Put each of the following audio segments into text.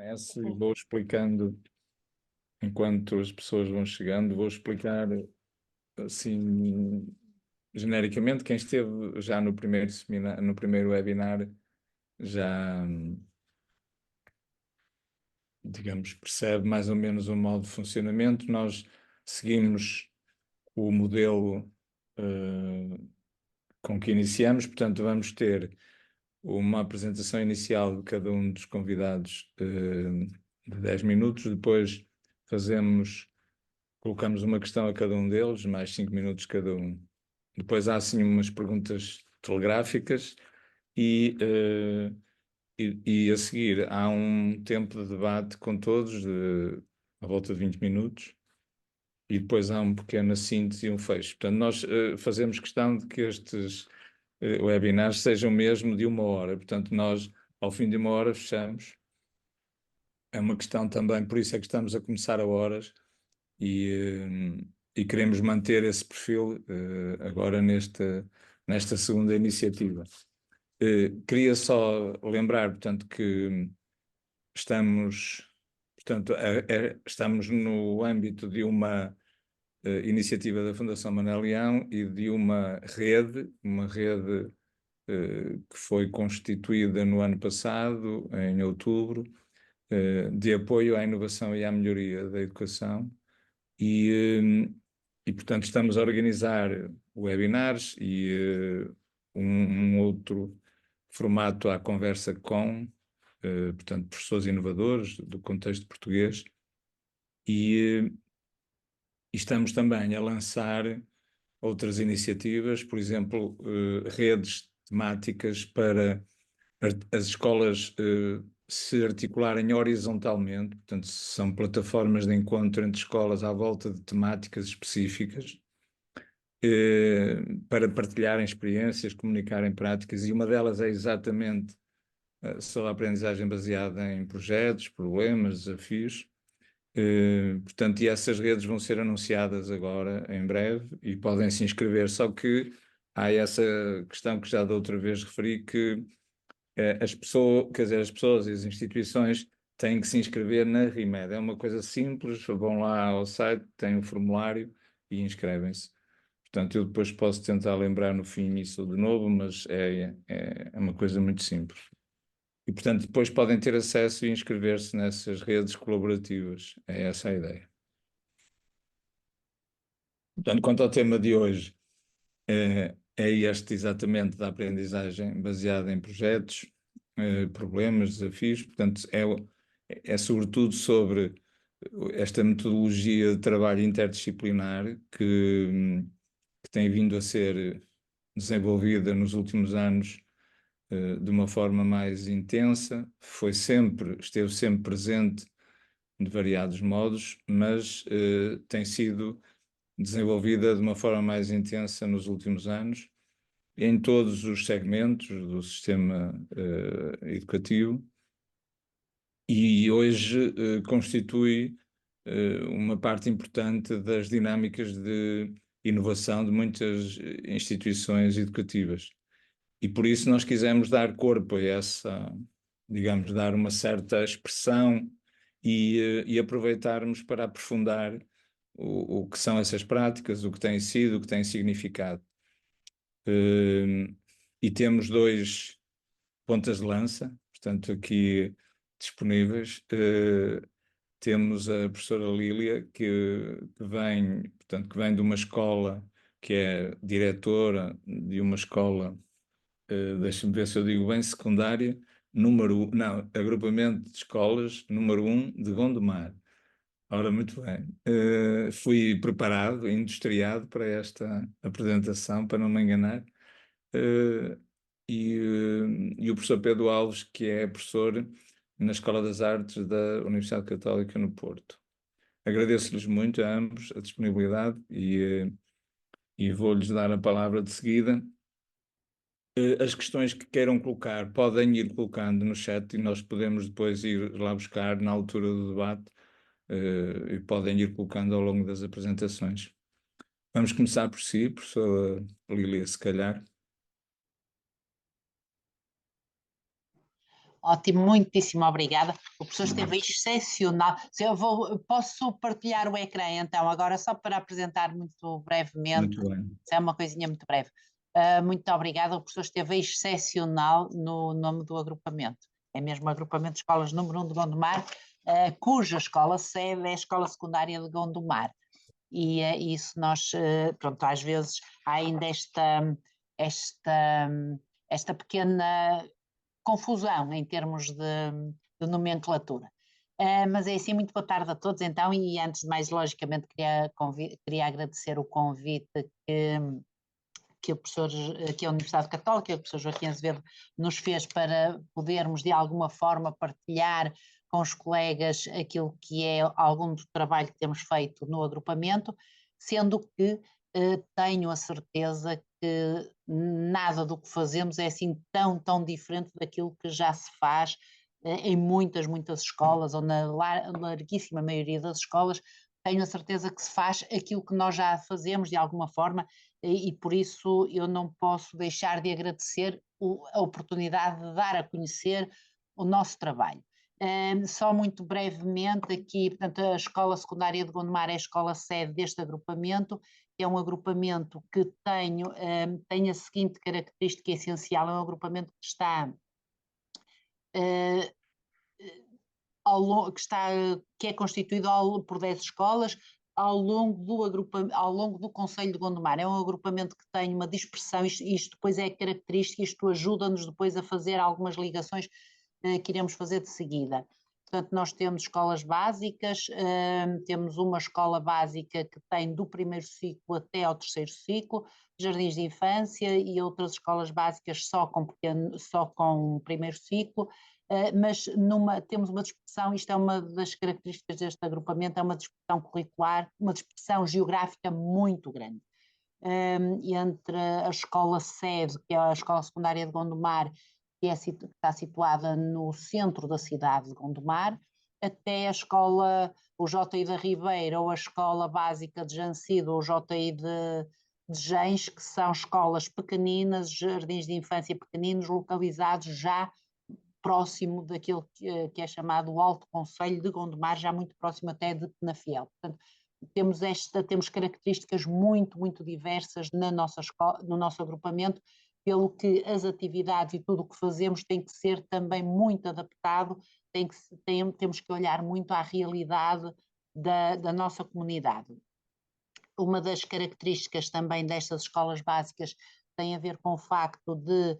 começo e vou explicando, enquanto as pessoas vão chegando, vou explicar assim, genericamente, quem esteve já no primeiro seminário, no primeiro webinar, já, digamos, percebe mais ou menos o modo de funcionamento. Nós seguimos o modelo com que iniciamos, portanto, vamos ter uma apresentação inicial de cada um dos convidados de 10 minutos, depois colocamos uma questão a cada um deles, mais 5 minutos cada um. Depois há assim umas perguntas telegráficas e a seguir há um tempo de debate com todos, à volta de 20 minutos, e depois há uma pequena síntese e um fecho. Portanto, nós fazemos questão de que estes webinars sejam mesmo de 1 hora. Portanto, nós, ao fim de 1 hora, fechamos. É uma questão também, por isso é que estamos a começar a horas e queremos manter esse perfil agora nesta segunda iniciativa. Queria só lembrar, portanto, que portanto, estamos no âmbito de uma iniciativa da Fundação Manuel Leão e de uma rede que foi constituída no ano passado, em outubro, de apoio à inovação e à melhoria da educação. E portanto, estamos a organizar webinars e um outro formato à conversa com, portanto, professores inovadores do contexto português. E estamos também a lançar outras iniciativas, por exemplo, redes temáticas para as escolas se articularem horizontalmente, portanto, são plataformas de encontro entre escolas à volta de temáticas específicas, para partilharem experiências, comunicarem práticas, e uma delas é exatamente sobre a aprendizagem baseada em projetos, problemas, desafios. Portanto, e essas redes vão ser anunciadas agora, em breve, e podem se inscrever, só que há essa questão que já da outra vez referi, que as pessoas e as instituições têm que se inscrever na RIMED. É uma coisa simples, vão lá ao site, têm um formulário e inscrevem-se. Portanto, eu depois posso tentar lembrar no fim isso de novo, mas é uma coisa muito simples. E, portanto, depois podem ter acesso e inscrever-se nessas redes colaborativas. É essa a ideia. Portanto, quanto ao tema de hoje, é este exatamente da aprendizagem baseada em projetos, problemas, desafios. Portanto, é sobretudo sobre esta metodologia de trabalho interdisciplinar que tem vindo a ser desenvolvida nos últimos anos de uma forma mais intensa, esteve sempre presente de variados modos, mas tem sido desenvolvida de uma forma mais intensa nos últimos anos, em todos os segmentos do sistema educativo, e hoje constitui uma parte importante das dinâmicas de inovação de muitas instituições educativas. E por isso nós quisemos dar corpo a essa, digamos, dar uma certa expressão e aproveitarmos para aprofundar o que são essas práticas, o que tem sido, o que tem significado. E temos 2 pontas de lança, portanto, aqui disponíveis. Temos a professora Lília, que vem de uma escola, que é diretora de uma escola, deixa-me ver se eu digo bem, secundária, agrupamento de escolas, número 1 de Gondomar. Ora, muito bem. Fui preparado, industriado para esta apresentação, para não me enganar. E o professor Pedro Alves, que é professor na Escola das Artes da Universidade Católica no Porto. Agradeço-lhes muito a ambos a disponibilidade e vou-lhes dar a palavra de seguida. As questões que queiram colocar podem ir colocando no chat e nós podemos depois ir lá buscar na altura do debate, e podem ir colocando ao longo das apresentações. Vamos começar por si, professora Lília, se calhar. Ótimo, muitíssimo obrigada. O professor esteve excepcional. Posso partilhar o ecrã então, agora só para apresentar muito brevemente, Muito bem. é uma coisinha muito breve. Muito obrigada, o professor esteve excepcional no nome do agrupamento. É mesmo o agrupamento de escolas número 1 de Gondomar, cuja escola sede é a Escola Secundária de Gondomar. E é isso nós, pronto, às vezes há ainda esta pequena confusão em termos de nomenclatura. Mas é assim, muito boa tarde a todos então, e antes de mais, logicamente, queria agradecer o convite que o professor, que a Universidade Católica, o professor Joaquim Azevedo nos fez para podermos de alguma forma partilhar com os colegas aquilo que é algum do trabalho que temos feito no agrupamento, sendo que tenho a certeza que nada do que fazemos é assim tão diferente daquilo que já se faz em muitas escolas, ou na larguíssima maioria das escolas. Tenho a certeza que se faz aquilo que nós já fazemos de alguma forma, e por isso eu não posso deixar de agradecer a oportunidade de dar a conhecer o nosso trabalho. Só muito brevemente aqui, portanto, a Escola Secundária de Gondomar é a escola sede deste agrupamento, é um agrupamento que tem a seguinte característica essencial: é um agrupamento que está que é constituído por 10 escolas ao longo do Conselho de Gondomar. É um agrupamento que tem uma dispersão, isto depois é característica, isto ajuda-nos depois a fazer algumas ligações que iremos fazer de seguida. Portanto, nós temos escolas básicas, temos uma escola básica que tem do primeiro ciclo até ao terceiro ciclo, jardins de infância, e outras escolas básicas só com primeiro ciclo, mas temos uma dispersão, isto é uma das características deste agrupamento, é uma dispersão curricular, uma dispersão geográfica muito grande. Entre a escola sede, que é a Escola Secundária de Gondomar, que está situada no centro da cidade de Gondomar, até a escola, o JI da Ribeira, ou a Escola Básica de Jancido, ou o JI de Gens, que são escolas pequeninas, jardins de infância pequeninos, localizados já próximo daquilo que é chamado o Alto Conselho de Gondomar, já muito próximo até de Penafiel. Portanto, temos características muito diversas na nossa escola, no nosso agrupamento, pelo que as atividades e tudo o que fazemos tem que ser também muito adaptado, temos que olhar muito à realidade da nossa comunidade. Uma das características também destas escolas básicas tem a ver com o facto de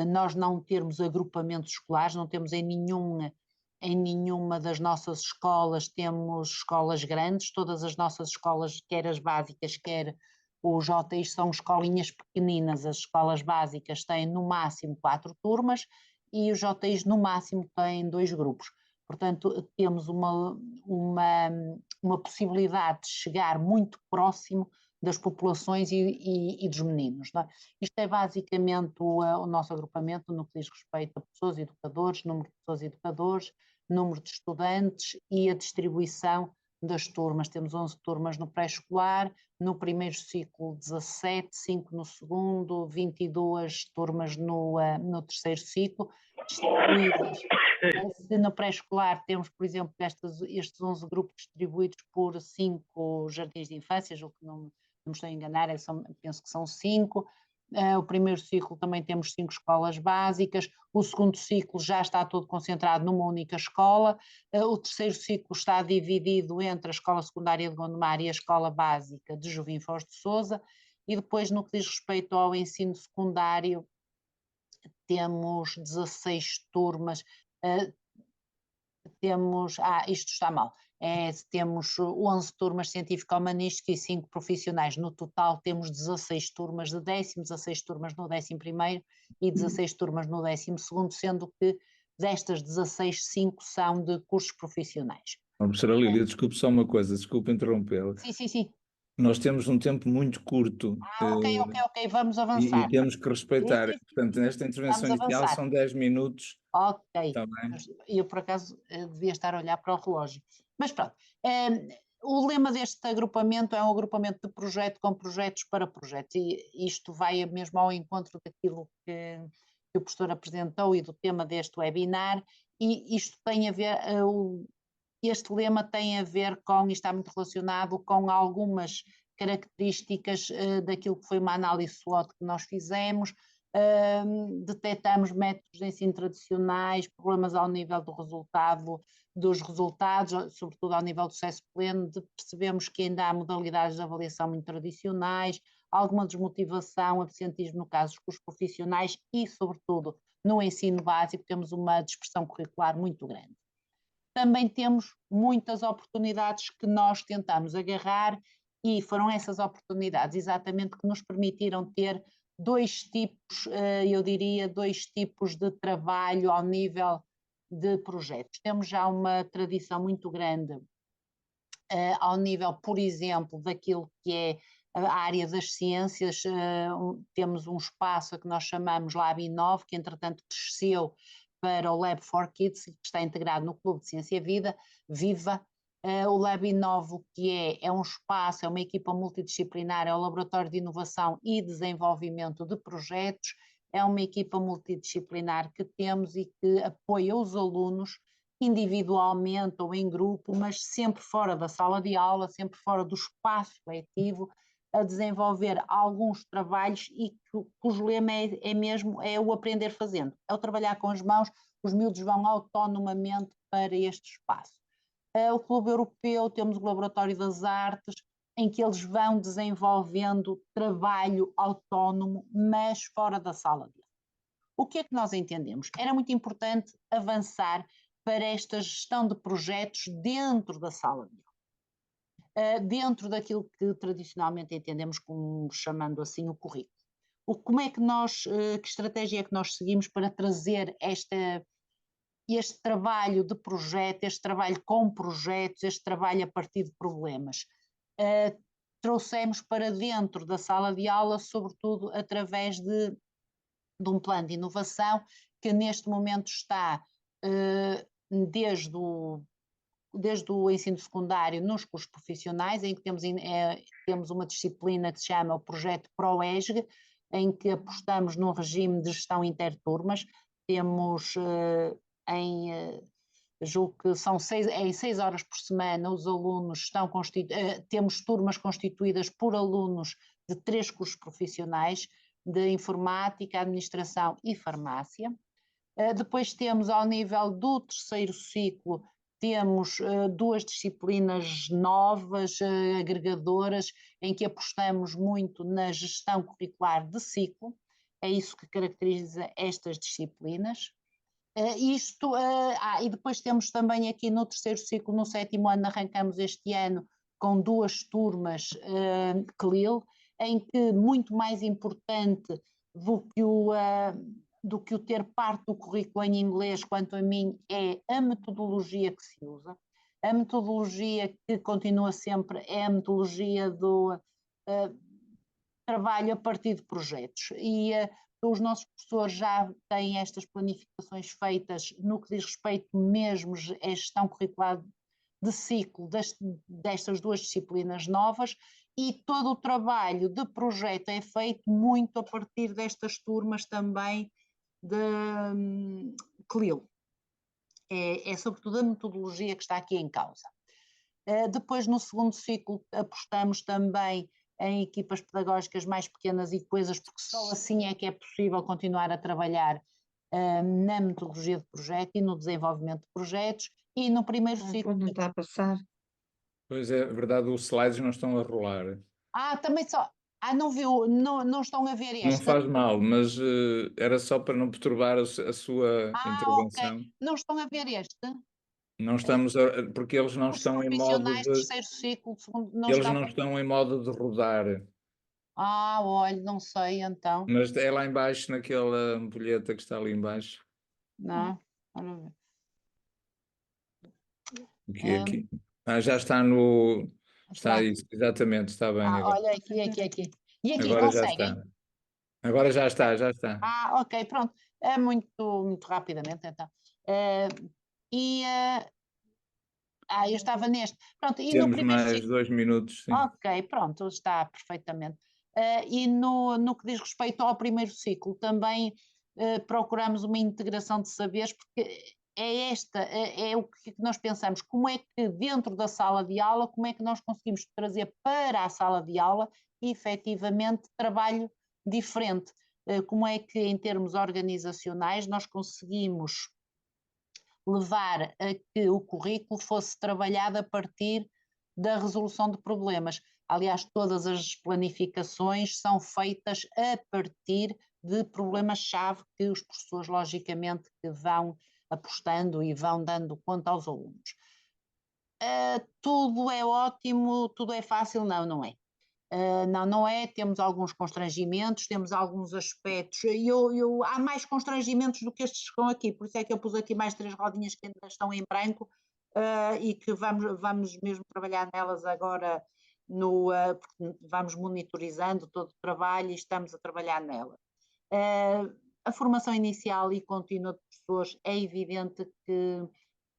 nós não termos agrupamentos escolares, não temos em nenhuma das nossas escolas, temos escolas grandes, todas as nossas escolas, quer as básicas, quer o JI, são escolinhas pequeninas. As escolas básicas têm no máximo 4 turmas e os JIs no máximo têm 2 grupos. Portanto, temos uma possibilidade de chegar muito próximo das populações e dos meninos. Não é? Isto é basicamente o nosso agrupamento no que diz respeito a pessoas educadores, número de pessoas educadores, número de estudantes e a distribuição das turmas. Temos 11 turmas no pré-escolar, no primeiro ciclo 17, 5 no segundo, 22 turmas no terceiro ciclo, distribuídas. Se no pré-escolar temos, por exemplo, estes 11 grupos distribuídos por 5 jardins de infância, o que não me estou a enganar, penso que são 5. O primeiro ciclo também temos 5 escolas básicas, o segundo ciclo já está todo concentrado numa única escola, o terceiro ciclo está dividido entre a Escola Secundária de Gondomar e a Escola Básica de Jovim Foz de Sousa, e depois, no que diz respeito ao ensino secundário, temos 16 turmas, isto está mal, temos 11 turmas científico-humanísticas e 5 profissionais. No total temos 16 turmas de 10º, 16 turmas no 11º e 16 turmas no 12º, sendo que destas 16, 5 são de cursos profissionais. Professora Lília, desculpe só uma coisa, desculpe interrompê-la. Sim. Nós temos um tempo muito curto Ok, vamos e avançar. temos que respeitar. Sim. Portanto, nesta intervenção Vamos inicial avançar. são 10 minutos. Ok, Está bem? eu por acaso devia estar a olhar para o relógio. Mas pronto, o lema deste agrupamento é um agrupamento de projeto com projetos para projetos, e isto vai mesmo ao encontro daquilo que que o professor apresentou e do tema deste webinar, e isto tem a ver, este lema tem a ver com, e está muito relacionado com algumas características daquilo que foi uma análise SWOT que nós fizemos. Detectamos métodos de ensino tradicionais, problemas ao nível dos resultados, sobretudo ao nível do sucesso pleno, percebemos que ainda há modalidades de avaliação muito tradicionais, alguma desmotivação, absentismo no caso dos cursos profissionais e, sobretudo, no ensino básico temos uma dispersão curricular muito grande. Também temos muitas oportunidades que nós tentamos agarrar e foram essas oportunidades exatamente que nos permitiram ter dois tipos, eu diria, dois tipos de trabalho ao nível de projetos. Temos já uma tradição muito grande ao nível, por exemplo, daquilo que é a área das ciências, temos um espaço que nós chamamos Lab Inove, que entretanto cresceu para o Lab for Kids, que está integrado no Clube de Ciência Viva. O Lab Inove, que é um espaço, é uma equipa multidisciplinar, é o Laboratório de Inovação e Desenvolvimento de Projetos, é uma equipa multidisciplinar que temos e que apoia os alunos individualmente ou em grupo, mas sempre fora da sala de aula, sempre fora do espaço letivo, a desenvolver alguns trabalhos e cujo lema é o aprender fazendo, é o trabalhar com as mãos, os miúdos vão autonomamente para este espaço. O Clube Europeu, temos o Laboratório das Artes, em que eles vão desenvolvendo trabalho autónomo, mas fora da sala de aula. O que é que nós entendemos? Era muito importante avançar para esta gestão de projetos dentro da sala de aula, dentro daquilo que tradicionalmente entendemos como chamando assim o currículo. Como é que que estratégia é que nós seguimos para trazer este trabalho de projeto, este trabalho com projetos, este trabalho a partir de problemas? Trouxemos para dentro da sala de aula, sobretudo através de um plano de inovação que neste momento está desde o ensino secundário nos cursos profissionais, em que temos uma disciplina que se chama o projeto ProESG, em que apostamos num regime de gestão interturmas. Temos julgo que são 6 horas por semana, os alunos temos turmas constituídas por alunos de 3 cursos profissionais, de informática, administração e farmácia. Depois temos ao nível do terceiro ciclo, temos 2 disciplinas novas, agregadoras, em que apostamos muito na gestão curricular de ciclo, é isso que caracteriza estas disciplinas. E depois temos também aqui no terceiro ciclo, no 7º ano, arrancamos este ano com 2 turmas CLIL, em que muito mais importante do que o ter parte do currículo em inglês, quanto a mim, é a metodologia que se usa. A metodologia que continua sempre é a metodologia do trabalho a partir de projetos. E os nossos professores já têm estas planificações feitas no que diz respeito mesmo à gestão curricular de ciclo destas 2 disciplinas novas, e todo o trabalho de projeto é feito muito a partir destas turmas também de CLIL. É sobretudo a metodologia que está aqui em causa. Depois, no segundo ciclo, apostamos também em equipas pedagógicas mais pequenas e coesas, porque só assim é que é possível continuar a trabalhar na metodologia de projeto e no desenvolvimento de projetos. E no primeiro ciclo... Não está a passar. Pois é, verdade, os slides não estão a rolar. Também só... não viu, não estão a ver este. Não faz mal, mas era só para não perturbar a sua intervenção. Ok. Não estão a ver este? Não estamos porque eles não estão em modo de... terceiro ciclo, segundo, eles não estão em modo de rodar. Olha, não sei então. Mas é lá embaixo, naquela ampulheta que está ali embaixo. Não, olha ver. Aqui. Já está no... Está isso, exatamente, está bem agora. Olha, aqui. E aqui, agora conseguem? Já está. Agora já está. Ok, pronto. É muito rapidamente, então. Eu estava neste. Pronto, e temos no primeiro mais ciclo... 2 minutos, sim. Ok, pronto, está perfeitamente. E no que diz respeito ao primeiro ciclo, também procuramos uma integração de saberes, porque é o que nós pensamos, como é que dentro da sala de aula, como é que nós conseguimos trazer para a sala de aula, efetivamente, trabalho diferente, como é que em termos organizacionais nós conseguimos levar a que o currículo fosse trabalhado a partir da resolução de problemas. Aliás, todas as planificações são feitas a partir de problemas-chave que os professores, logicamente, que vão apostando e vão dando conta aos alunos. Tudo é ótimo, tudo é fácil? Não, não é. Não é, temos alguns constrangimentos, temos alguns aspectos, há mais constrangimentos do que estes que estão aqui, por isso é que eu pus aqui mais 3 rodinhas que ainda estão em branco, e que vamos mesmo trabalhar nelas agora, porque vamos monitorizando todo o trabalho e estamos a trabalhar nela. A formação inicial e contínua de pessoas é evidente que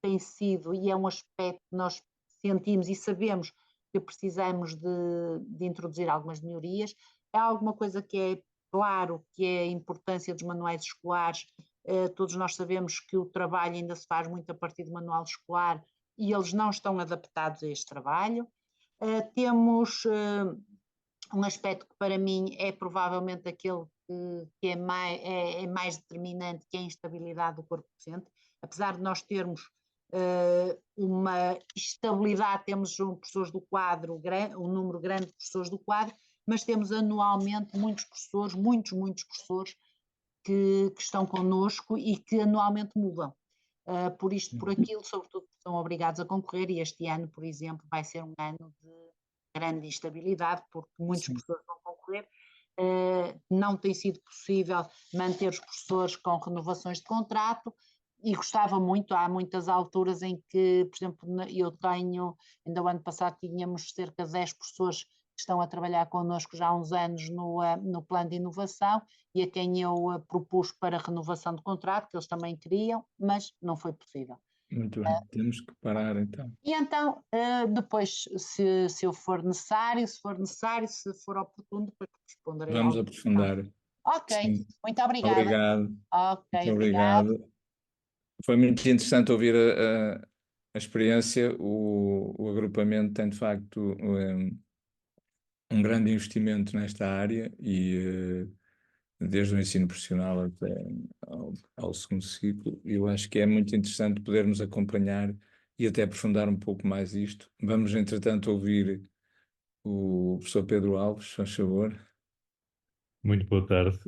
tem sido, e é um aspecto que nós sentimos e sabemos que precisamos de introduzir algumas melhorias. É alguma coisa que é claro, que é a importância dos manuais escolares. Todos nós sabemos que o trabalho ainda se faz muito a partir do manual escolar e eles não estão adaptados a este trabalho. Temos um aspecto que para mim é provavelmente aquele que é mais determinante, que é a instabilidade do corpo docente. Apesar de nós termos uma estabilidade, temos professores do quadro, um número grande de professores do quadro, mas temos anualmente muitos professores que estão connosco e que anualmente mudam. Por isto, por aquilo, sobretudo são obrigados a concorrer, e este ano, por exemplo, vai ser um ano de grande instabilidade, porque muitos professores vão concorrer. Não tem sido possível manter os professores com renovações de contrato, e gostava muito, há muitas alturas em que, por exemplo, eu tenho, ainda o ano passado tínhamos cerca de 10 professores que estão a trabalhar connosco já há uns anos no plano de inovação, e a quem eu propus para renovação de contrato, que eles também queriam, mas não foi possível. Muito bem, temos que parar então. E então, depois, se for necessário, se for oportuno, depois responderei. Vamos aprofundar. Ok, Sim. muito obrigada. Obrigado. Ok, Muito obrigado. obrigado. Foi muito interessante ouvir a experiência. O agrupamento tem, de facto, um grande investimento nesta área e desde o ensino profissional até ao segundo ciclo. Eu acho que é muito interessante podermos acompanhar e até aprofundar um pouco mais isto. Vamos, entretanto, ouvir o professor Pedro Alves, faz favor. Muito boa tarde.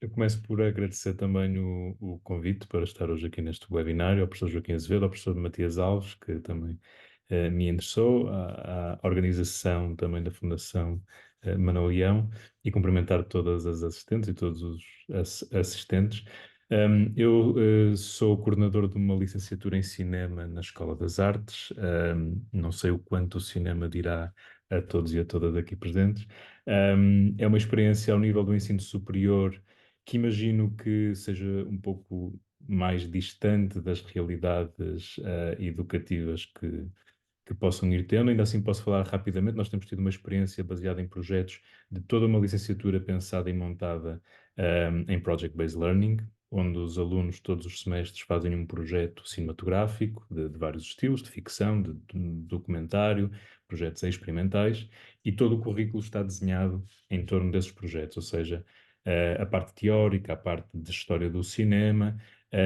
Eu começo por agradecer também o convite para estar hoje aqui neste webinário ao professor Joaquim Azevedo, ao professor Matias Alves, que também me interessou, à organização também da Fundação Manuel Leão, e cumprimentar todas as assistentes e todos os assistentes. Eu sou coordenador de uma licenciatura em Cinema na Escola das Artes. Não sei o quanto o cinema dirá a todos e a todas aqui presentes. É uma experiência ao nível do ensino superior que imagino que seja um pouco mais distante das realidades educativas que possam ir tendo. Ainda assim posso falar rapidamente. Nós temos tido uma experiência baseada em projetos de toda uma licenciatura pensada e montada em Project-Based Learning, onde os alunos todos os semestres fazem um projeto cinematográfico de vários estilos, de ficção, de documentário, projetos experimentais, e todo o currículo está desenhado em torno desses projetos, ou seja, a parte teórica, a parte de história do cinema,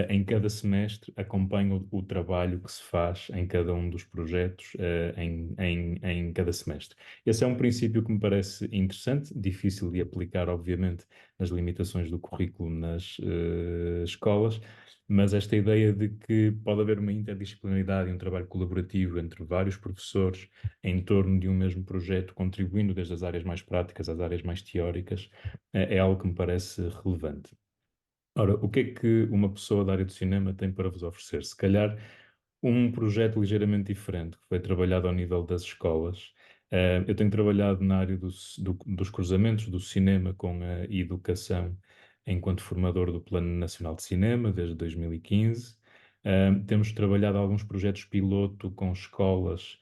em cada semestre acompanho o trabalho que se faz em cada um dos projetos em cada semestre. Esse é um princípio que me parece interessante, difícil de aplicar, obviamente, nas limitações do currículo nas escolas, mas esta ideia de que pode haver uma interdisciplinaridade e um trabalho colaborativo entre vários professores em torno de um mesmo projeto, contribuindo desde as áreas mais práticas às áreas mais teóricas, é algo que me parece relevante. Ora, o que é que uma pessoa da área do cinema tem para vos oferecer? Se calhar um projeto ligeiramente diferente, que foi trabalhado ao nível das escolas. Eu tenho trabalhado na área dos cruzamentos do cinema com a educação enquanto formador do Plano Nacional de Cinema, desde 2015. Temos trabalhado alguns projetos piloto com escolas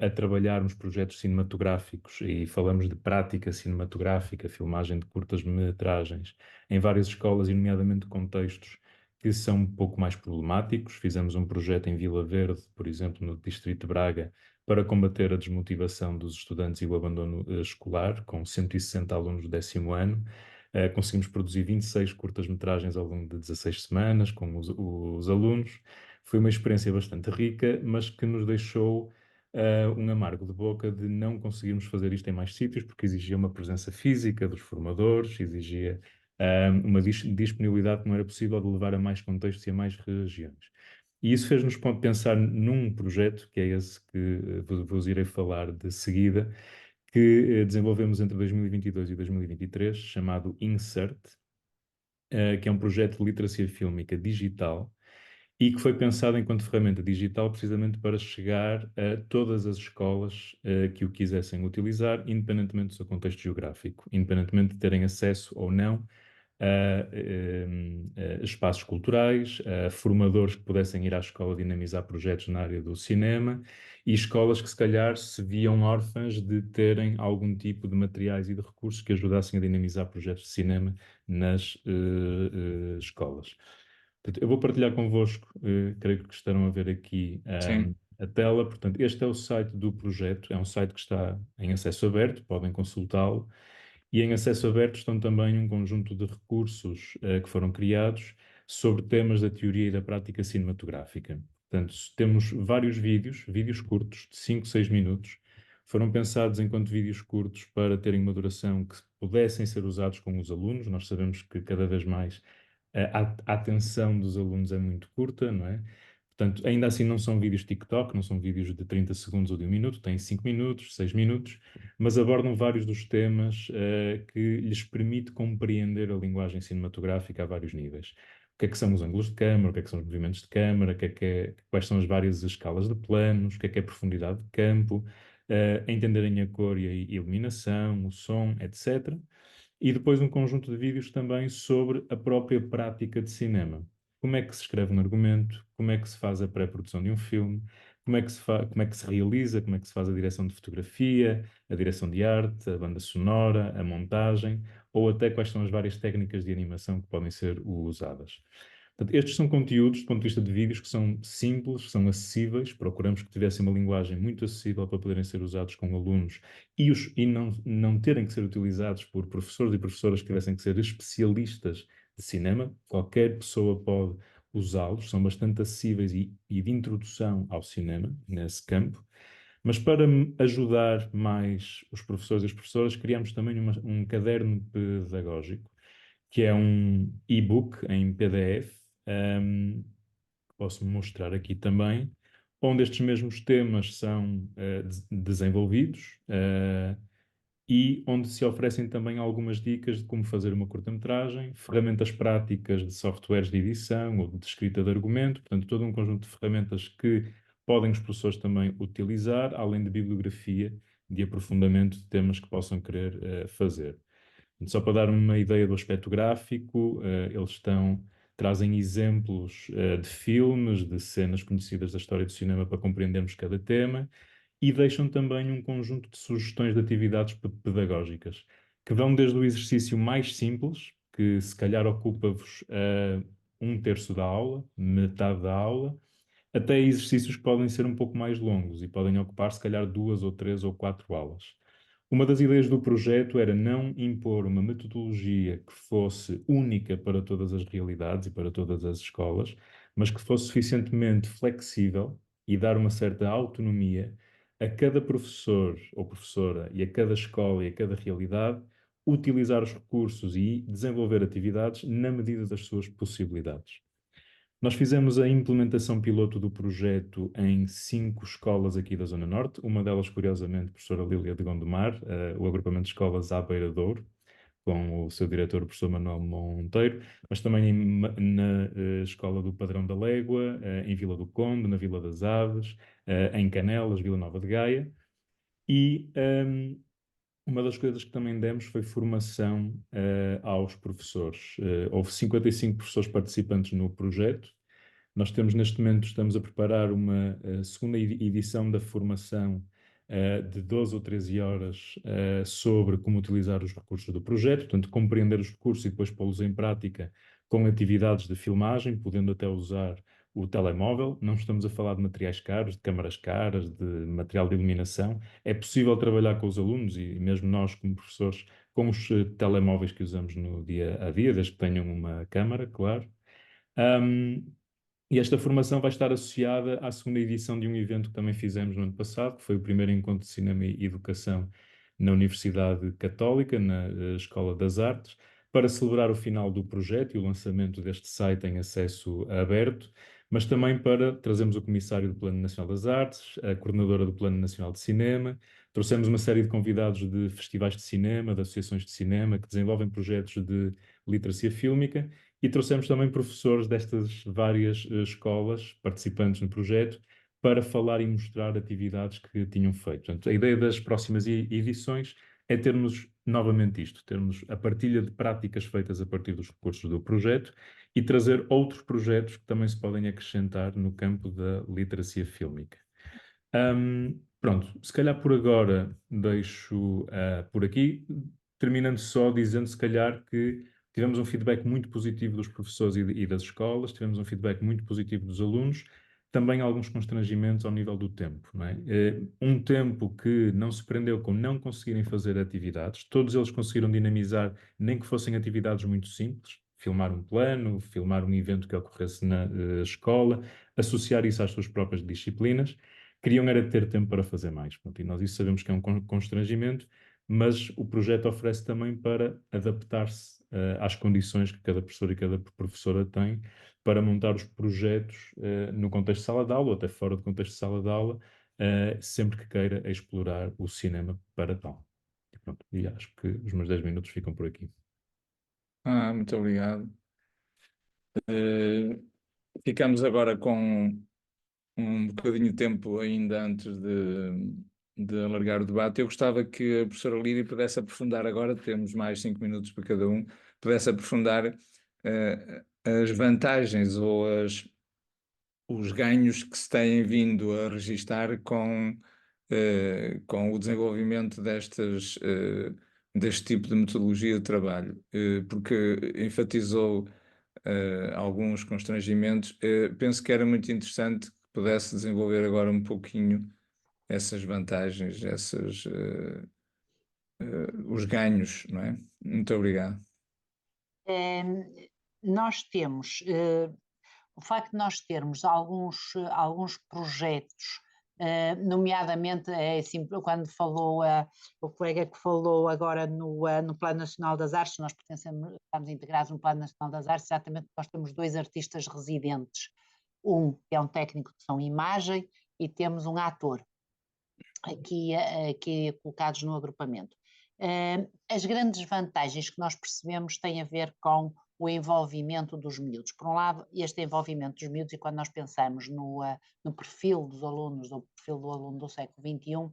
a trabalharmos projetos cinematográficos e falamos de prática cinematográfica, filmagem de curtas-metragens em várias escolas, e nomeadamente contextos que são um pouco mais problemáticos. Fizemos um projeto em Vila Verde, por exemplo, no Distrito de Braga, para combater a desmotivação dos estudantes e o abandono escolar, com 160 alunos do 10º ano. Conseguimos produzir 26 curtas-metragens ao longo de 16 semanas com os alunos. Foi uma experiência bastante rica, mas que nos deixou um amargo de boca de não conseguirmos fazer isto em mais sítios, porque exigia uma presença física dos formadores, exigia uma disponibilidade que não era possível de levar a mais contextos e a mais regiões. E isso fez-nos pensar num projeto, que é esse que vos irei falar de seguida, que desenvolvemos entre 2022 e 2023, chamado Insert, que é um projeto de literacia fílmica digital, e que foi pensado enquanto ferramenta digital precisamente para chegar a todas as escolas que o quisessem utilizar, independentemente do seu contexto geográfico, independentemente de terem acesso ou não a espaços culturais, a formadores que pudessem ir à escola dinamizar projetos na área do cinema, e escolas que se calhar se viam órfãs de terem algum tipo de materiais e de recursos que ajudassem a dinamizar projetos de cinema nas escolas. Portanto, eu vou partilhar convosco, creio que estarão a ver aqui Sim, a tela. Portanto, este é o site do projeto, é um site que está em acesso aberto, podem consultá-lo. E em acesso aberto estão também um conjunto de recursos que foram criados sobre temas da teoria e da prática cinematográfica. Portanto, temos vários vídeos curtos, de 5, 6 minutos, foram pensados enquanto vídeos curtos para terem uma duração que pudessem ser usados com os alunos. Nós sabemos que cada vez mais a atenção dos alunos é muito curta, não é? Portanto, ainda assim não são vídeos TikTok, não são vídeos de 30 segundos ou de 1 minuto, têm 5 minutos, 6 minutos, mas abordam vários dos temas que lhes permite compreender a linguagem cinematográfica a vários níveis. O que é que são os ângulos de câmara, o que é que são os movimentos de câmara, quais são as várias escalas de planos, o que é profundidade de campo, entenderem a cor e a iluminação, o som, etc. E depois um conjunto de vídeos também sobre a própria prática de cinema. Como é que se escreve um argumento, como é que se faz a pré-produção de um filme, como é que se realiza, como é que se faz a direção de fotografia, a direção de arte, a banda sonora, a montagem, ou até quais são as várias técnicas de animação que podem ser usadas. Portanto, estes são conteúdos, do ponto de vista de vídeos, que são simples, são acessíveis. Procuramos que tivessem uma linguagem muito acessível para poderem ser usados com alunos e não terem que ser utilizados por professores e professoras que tivessem que ser especialistas de cinema. Qualquer pessoa pode usá-los, são bastante acessíveis e de introdução ao cinema, nesse campo. Mas para ajudar mais os professores e as professoras, criamos também um caderno pedagógico, que é um e-book em PDF, que posso mostrar aqui também, onde estes mesmos temas são desenvolvidos e onde se oferecem também algumas dicas de como fazer uma curta-metragem, ferramentas práticas de softwares de edição ou de escrita de argumento, portanto, todo um conjunto de ferramentas que podem os professores também utilizar, além de bibliografia de aprofundamento de temas que possam querer fazer. Só para dar uma ideia do aspecto gráfico, trazem exemplos de filmes, de cenas conhecidas da história do cinema para compreendermos cada tema, e deixam também um conjunto de sugestões de atividades pedagógicas, que vão desde o exercício mais simples, que se calhar ocupa-vos um terço da aula, metade da aula, até exercícios que podem ser um pouco mais longos e podem ocupar se calhar 2 ou 3 ou 4 aulas. Uma das ideias do projeto era não impor uma metodologia que fosse única para todas as realidades e para todas as escolas, mas que fosse suficientemente flexível e dar uma certa autonomia a cada professor ou professora e a cada escola e a cada realidade utilizar os recursos e desenvolver atividades na medida das suas possibilidades. Nós fizemos a implementação piloto do projeto em 5 escolas aqui da Zona Norte, uma delas, curiosamente, a professora Lília de Gondomar, o agrupamento de escolas à Beira Douro, com o seu diretor, o professor Manuel Monteiro, mas também na Escola do Padrão da Légua, em Vila do Conde, na Vila das Aves, em Canelas, Vila Nova de Gaia. E uma das coisas que também demos foi formação aos professores. Houve 55 professores participantes no projeto, Nós temos neste momento, estamos a preparar uma segunda edição da formação de 12 ou 13 horas sobre como utilizar os recursos do projeto, portanto, compreender os recursos e depois pô-los em prática com atividades de filmagem, podendo até usar o telemóvel. Não estamos a falar de materiais caros, de câmaras caras, de material de iluminação. É possível trabalhar com os alunos e mesmo nós, como professores, com os telemóveis que usamos no dia a dia, desde que tenham uma câmara, claro. E esta formação vai estar associada à segunda edição de um evento que também fizemos no ano passado, que foi o primeiro encontro de cinema e educação na Universidade Católica, na Escola das Artes, para celebrar o final do projeto e o lançamento deste site em acesso aberto, mas também para trazermos o comissário do Plano Nacional das Artes, a coordenadora do Plano Nacional de Cinema, trouxemos uma série de convidados de festivais de cinema, de associações de cinema, que desenvolvem projetos de literacia fílmica, e trouxemos também professores destas várias escolas, participantes no projeto, para falar e mostrar atividades que tinham feito. Portanto, a ideia das próximas edições é termos novamente isto, termos a partilha de práticas feitas a partir dos recursos do projeto e trazer outros projetos que também se podem acrescentar no campo da literacia fílmica. Pronto, se calhar por agora deixo por aqui, terminando só dizendo se calhar que tivemos um feedback muito positivo dos professores e das escolas, tivemos um feedback muito positivo dos alunos, também alguns constrangimentos ao nível do tempo, não é? Um tempo que não se prendeu com não conseguirem fazer atividades, todos eles conseguiram dinamizar, nem que fossem atividades muito simples, filmar um plano, filmar um evento que ocorresse na escola, associar isso às suas próprias disciplinas. Queriam era ter tempo para fazer mais. Pronto, e nós isso sabemos que é um constrangimento, mas o projeto oferece também para adaptar-se às condições que cada professor e cada professora tem para montar os projetos no contexto de sala de aula ou até fora do contexto de sala de aula, sempre que queira explorar o cinema para tal. E pronto, e acho que os meus 10 minutos ficam por aqui. Muito obrigado. Ficamos agora com um bocadinho de tempo ainda antes de alargar o debate. Eu gostava que a professora Lídia pudesse aprofundar agora, temos mais 5 minutos para cada um, pudesse aprofundar as vantagens ou os ganhos que se têm vindo a registar com o desenvolvimento deste tipo de metodologia de trabalho, porque enfatizou alguns constrangimentos. Penso que era muito interessante que pudesse desenvolver agora um pouquinho essas vantagens, os ganhos, não é? Muito obrigado. Nós temos, o facto de nós termos alguns projetos, nomeadamente, assim, quando falou o colega que falou agora no Plano Nacional das Artes, nós estamos integrados no Plano Nacional das Artes, exatamente, nós temos 2 artistas residentes, um que é um técnico de som e imagem e temos um ator aqui colocados no agrupamento. As grandes vantagens que nós percebemos têm a ver com o envolvimento dos miúdos. Por um lado, este envolvimento dos miúdos, e quando nós pensamos no perfil dos alunos, no perfil do aluno do século XXI,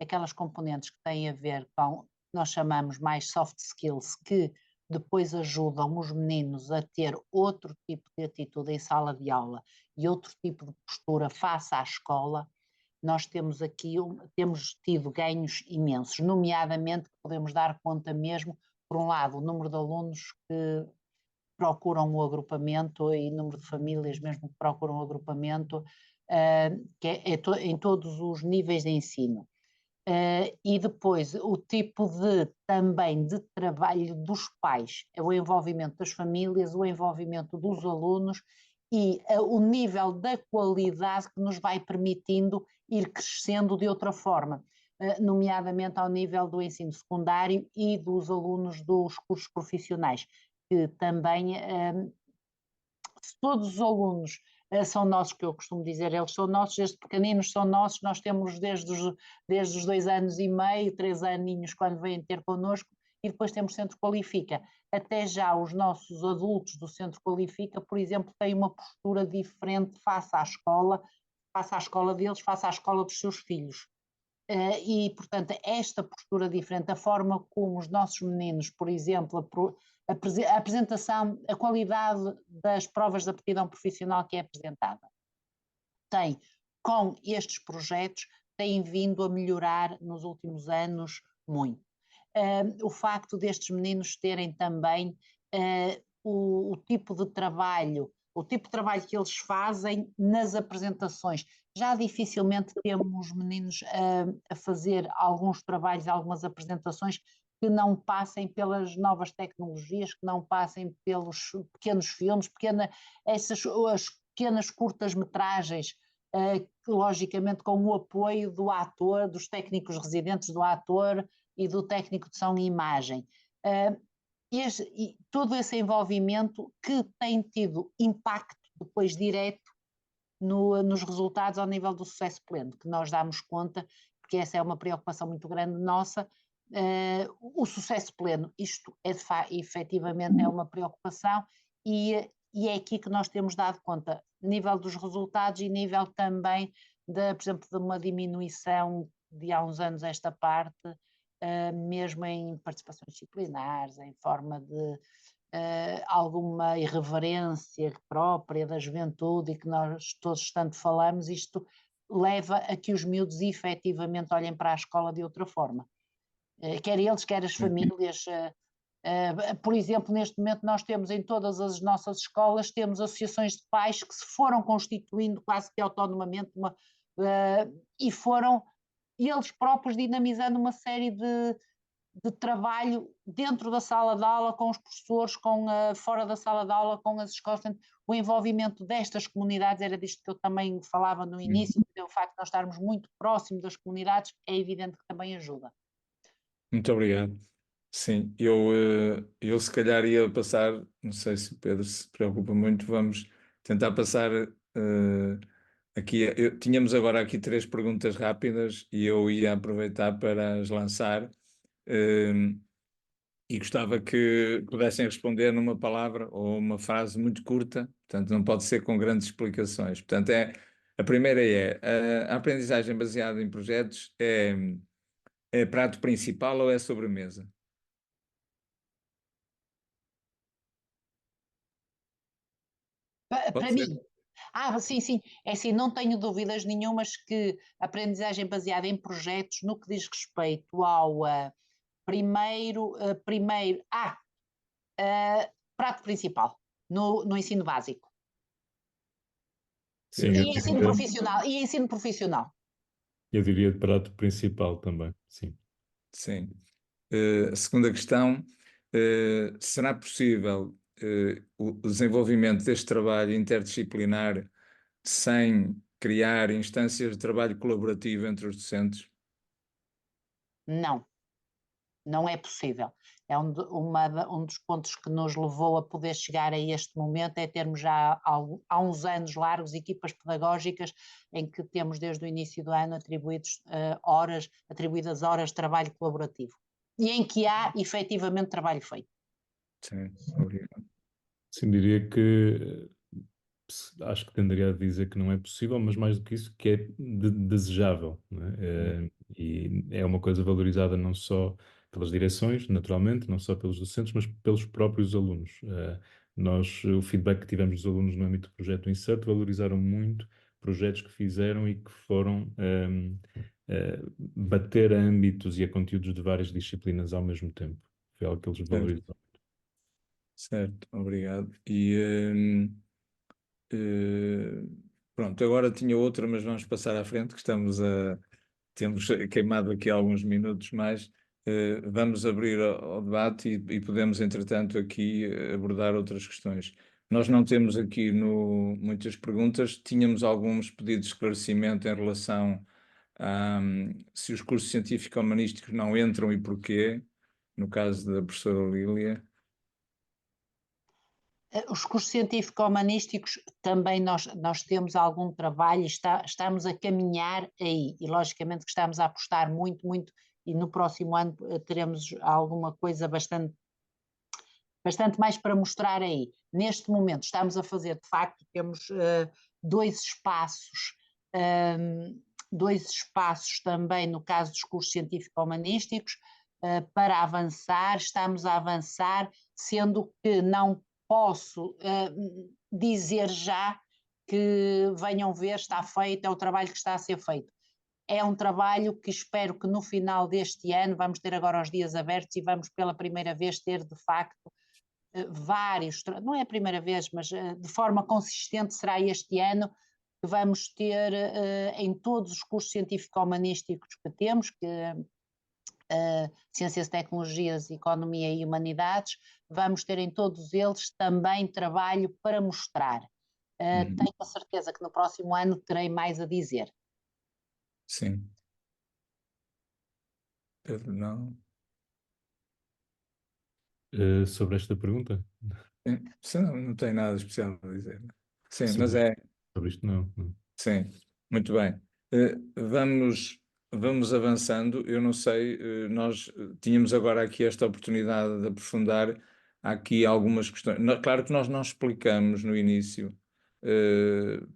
aquelas componentes que têm a ver com, nós chamamos mais soft skills, que depois ajudam os meninos a ter outro tipo de atitude em sala de aula e outro tipo de postura face à escola. Nós temos tido ganhos imensos, nomeadamente podemos dar conta mesmo, por um lado, o número de alunos que procuram o agrupamento e número de famílias mesmo que procuram o agrupamento, que em todos os níveis de ensino. E depois o tipo também de trabalho dos pais, o envolvimento das famílias, o envolvimento dos alunos e o nível da qualidade que nos vai permitindo ir crescendo de outra forma, nomeadamente ao nível do ensino secundário e dos alunos dos cursos profissionais, que também, se todos os alunos são nossos, que eu costumo dizer, eles são nossos, desde pequeninos são nossos, nós temos desde os 2 anos e meio, 3 aninhos quando vêm ter connosco, e depois temos Centro Qualifica. Até já os nossos adultos do Centro Qualifica, por exemplo, têm uma postura diferente face à escola deles, face à escola dos seus filhos. E, portanto, esta postura diferente, a forma como os nossos meninos, por exemplo, a apresentação, a qualidade das provas de aptidão profissional que é apresentada. Com estes projetos, tem vindo a melhorar nos últimos anos muito. O facto destes meninos terem também o tipo de trabalho que eles fazem nas apresentações. Já dificilmente temos meninos a fazer alguns trabalhos, algumas apresentações que não passem pelas novas tecnologias, que não passem pelos pequenos filmes, as pequenas curtas-metragens, logicamente com o apoio do ator, dos técnicos residentes do ator e do técnico de som e imagem. E todo esse envolvimento que tem tido impacto depois direto nos resultados ao nível do sucesso pleno, que nós damos conta, porque essa é uma preocupação muito grande nossa, o sucesso pleno, isto efetivamente é uma preocupação e é aqui que nós temos dado conta, nível dos resultados e nível também, por exemplo, de uma diminuição de há uns anos esta parte, mesmo em participações disciplinares, em forma de alguma irreverência própria da juventude e que nós todos tanto falamos, isto leva a que os miúdos efetivamente olhem para a escola de outra forma. Quer eles, quer as famílias. Por exemplo, neste momento nós temos em todas as nossas escolas, temos associações de pais que se foram constituindo quase que autonomamente e foram eles próprios dinamizando uma série de trabalho dentro da sala de aula, com os professores, fora da sala de aula, com as escolas. Portanto, o envolvimento destas comunidades, era disto que eu também falava no início, o facto de nós estarmos muito próximo das comunidades é evidente que também ajuda. Muito obrigado. Sim, eu se calhar ia passar, não sei se o Pedro se preocupa muito, vamos tentar passar aqui. Tínhamos agora aqui 3 perguntas rápidas e eu ia aproveitar para as lançar e gostava que pudessem responder numa palavra ou uma frase muito curta, portanto não pode ser com grandes explicações. Portanto, a primeira a aprendizagem baseada em projetos é prato principal ou é sobremesa? Para mim, sim, é assim, não tenho dúvidas nenhumas que a aprendizagem baseada em projetos, no que diz respeito ao prato principal, no ensino básico. Sim, E ensino profissional. Eu diria de prato principal também, sim. Sim. Segunda questão, será possível o desenvolvimento deste trabalho interdisciplinar sem criar instâncias de trabalho colaborativo entre os docentes? Não, não é possível. É um dos pontos que nos levou a poder chegar a este momento, é termos já há uns anos largos equipas pedagógicas em que temos desde o início do ano atribuídas horas de trabalho colaborativo e em que há efetivamente trabalho feito. Sim, obrigado. Sim, diria que acho que tenderia a dizer que não é possível, mas mais do que isso, que é desejável, não é? E é uma coisa valorizada não só pelas direções, naturalmente, não só pelos docentes, mas pelos próprios alunos. O feedback que tivemos dos alunos no âmbito do projeto Insert valorizaram muito projetos que fizeram e que foram bater a âmbitos e a conteúdos de várias disciplinas ao mesmo tempo. Foi algo que eles valorizaram. Certo, obrigado. Pronto, agora tinha outra, mas vamos passar à frente, que temos queimado aqui alguns minutos mais. Vamos abrir ao debate e podemos, entretanto, aqui abordar outras questões. Nós não temos aqui muitas perguntas, tínhamos alguns pedidos de esclarecimento em relação a se os cursos científico-humanísticos não entram e porquê, no caso da professora Lília. Os cursos científico-humanísticos também nós temos algum trabalho e estamos a caminhar aí, e logicamente que estamos a apostar muito, muito, e no próximo ano teremos alguma coisa bastante mais para mostrar aí. Neste momento estamos a fazer, de facto, temos dois espaços também no caso dos cursos científico-humanísticos para avançar, estamos a avançar, sendo que não posso dizer já que venham ver, está feito, é o trabalho que está a ser feito. É um trabalho que espero que no final deste ano, vamos ter agora os dias abertos e vamos pela primeira vez ter de facto vários, não é a primeira vez, mas de forma consistente será este ano que vamos ter em todos os cursos científico-humanísticos que temos, que Ciências, Tecnologias, Economia e Humanidades, vamos ter em todos eles também trabalho para mostrar. Tenho a certeza que no próximo ano terei mais a dizer. Sim. Pedro, não? Sobre esta pergunta? Sim, não tem nada especial a dizer. Sim, mas Sobre, sobre isto não. sim, muito bem. Vamos avançando. Eu não sei, nós tínhamos agora aqui esta oportunidade de aprofundar aqui algumas questões. Claro que nós não explicamos no início,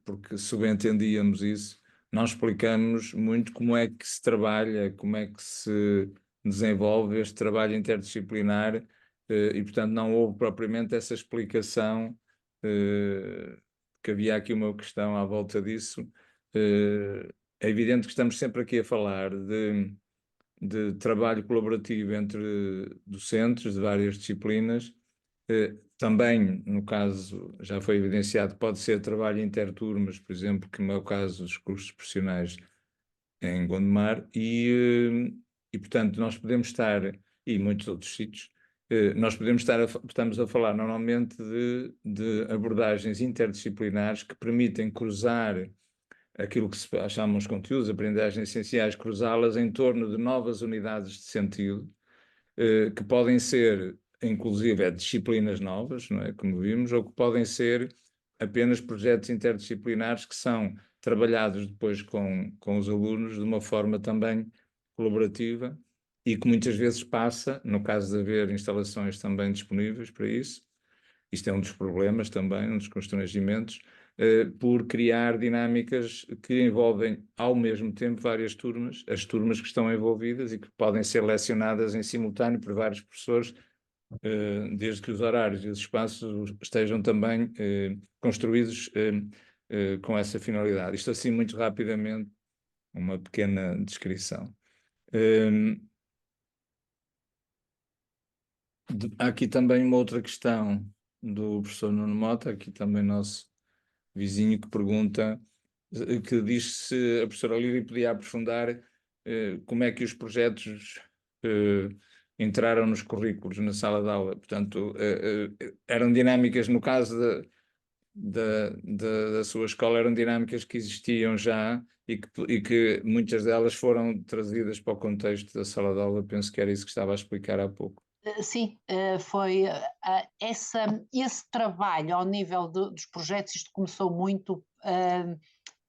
porque subentendíamos isso, não explicamos muito como é que se trabalha, como é que se desenvolve este trabalho interdisciplinar, e portanto não houve propriamente essa explicação, que havia aqui uma questão à volta disso. É evidente que estamos sempre aqui a falar de trabalho colaborativo entre docentes de várias disciplinas. Também, no caso, já foi evidenciado, pode ser trabalho interturmas, por exemplo, que no meu caso dos cursos profissionais em Gondomar, e portanto nós podemos estar, e muitos outros sítios, nós podemos estar estamos a falar normalmente de abordagens interdisciplinares que permitem cruzar aquilo que chamamos conteúdos, aprendizagens essenciais, cruzá-las em torno de novas unidades de sentido, que podem ser, inclusive, disciplinas novas, não é? Como vimos, ou que podem ser apenas projetos interdisciplinares que são trabalhados depois com os alunos de uma forma também colaborativa e que muitas vezes passa, no caso de haver instalações também disponíveis para isso, isto é um dos problemas também, um dos constrangimentos, por criar dinâmicas que envolvem ao mesmo tempo várias turmas, as turmas que estão envolvidas e que podem ser lecionadas em simultâneo por vários professores, desde que os horários e os espaços estejam também construídos com essa finalidade. Isto assim muito rapidamente, uma pequena descrição. Há aqui também uma outra questão do professor Nuno Mota, aqui também nosso vizinho, que pergunta, que diz se a professora Lídia podia aprofundar como é que os projetos entraram nos currículos na sala de aula. Portanto, eram dinâmicas, no caso da sua escola, eram dinâmicas que existiam já e que muitas delas foram trazidas para o contexto da sala de aula. Penso que era isso que estava a explicar há pouco. Sim, foi esse trabalho ao nível dos projetos. Isto começou muito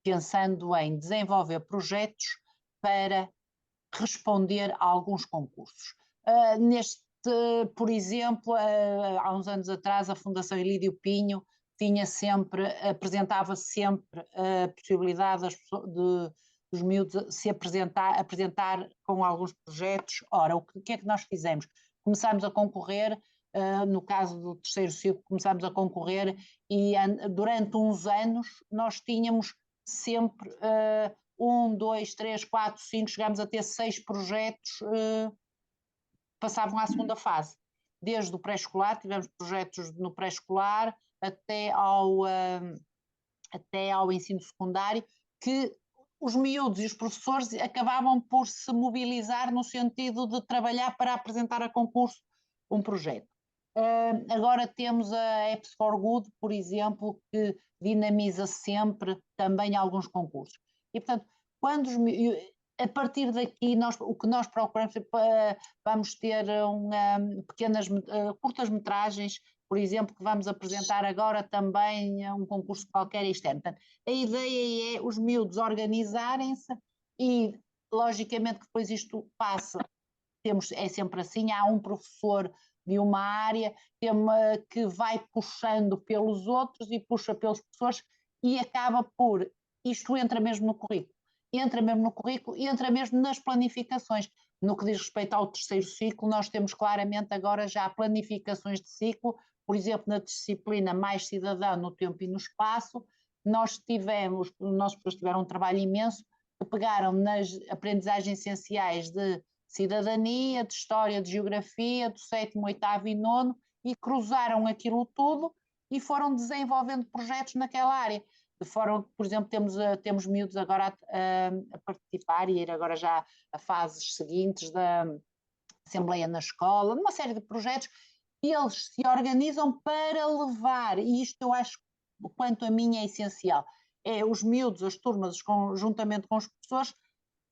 pensando em desenvolver projetos para responder a alguns concursos. Por exemplo, há uns anos atrás, a Fundação Elídio Pinho apresentava sempre a possibilidade dos miúdos se apresentar com alguns projetos. Ora, o que é que nós fizemos? Começámos a concorrer, no caso do terceiro ciclo, começámos a concorrer e durante uns anos nós tínhamos sempre 1, 2, 3, 4, 5, chegámos a ter 6 projetos, passavam à segunda fase. Desde o pré-escolar, tivemos projetos no pré-escolar até ao ensino secundário, que os miúdos e os professores acabavam por se mobilizar no sentido de trabalhar para apresentar a concurso um projeto. Agora temos a Apps for Good, por exemplo, que dinamiza sempre também alguns concursos. E, portanto, a partir daqui, o que nós procuramos, vamos ter pequenas, curtas-metragens, por exemplo, que vamos apresentar agora também um concurso qualquer externo. Portanto, a ideia é os miúdos organizarem-se e, logicamente, que depois isto passa. É sempre assim, há um professor de uma área que vai puxando pelos outros e puxa pelos professores e acaba por, isto entra mesmo no currículo, entra mesmo nas planificações. No que diz respeito ao terceiro ciclo, nós temos claramente agora já planificações de ciclo, por exemplo, na disciplina Mais Cidadão no Tempo e no Espaço, os nossos professores tiveram um trabalho imenso, que pegaram nas aprendizagens essenciais de cidadania, de história, de geografia, do 7º, 8º e 9º, e cruzaram aquilo tudo e foram desenvolvendo projetos naquela área. De forma que, por exemplo, temos miúdos agora a participar e ir agora já a fases seguintes da Assembleia na Escola, uma série de projetos, e eles se organizam para levar, e isto eu acho, quanto a mim, é essencial, é os miúdos, as turmas, juntamente com os professores,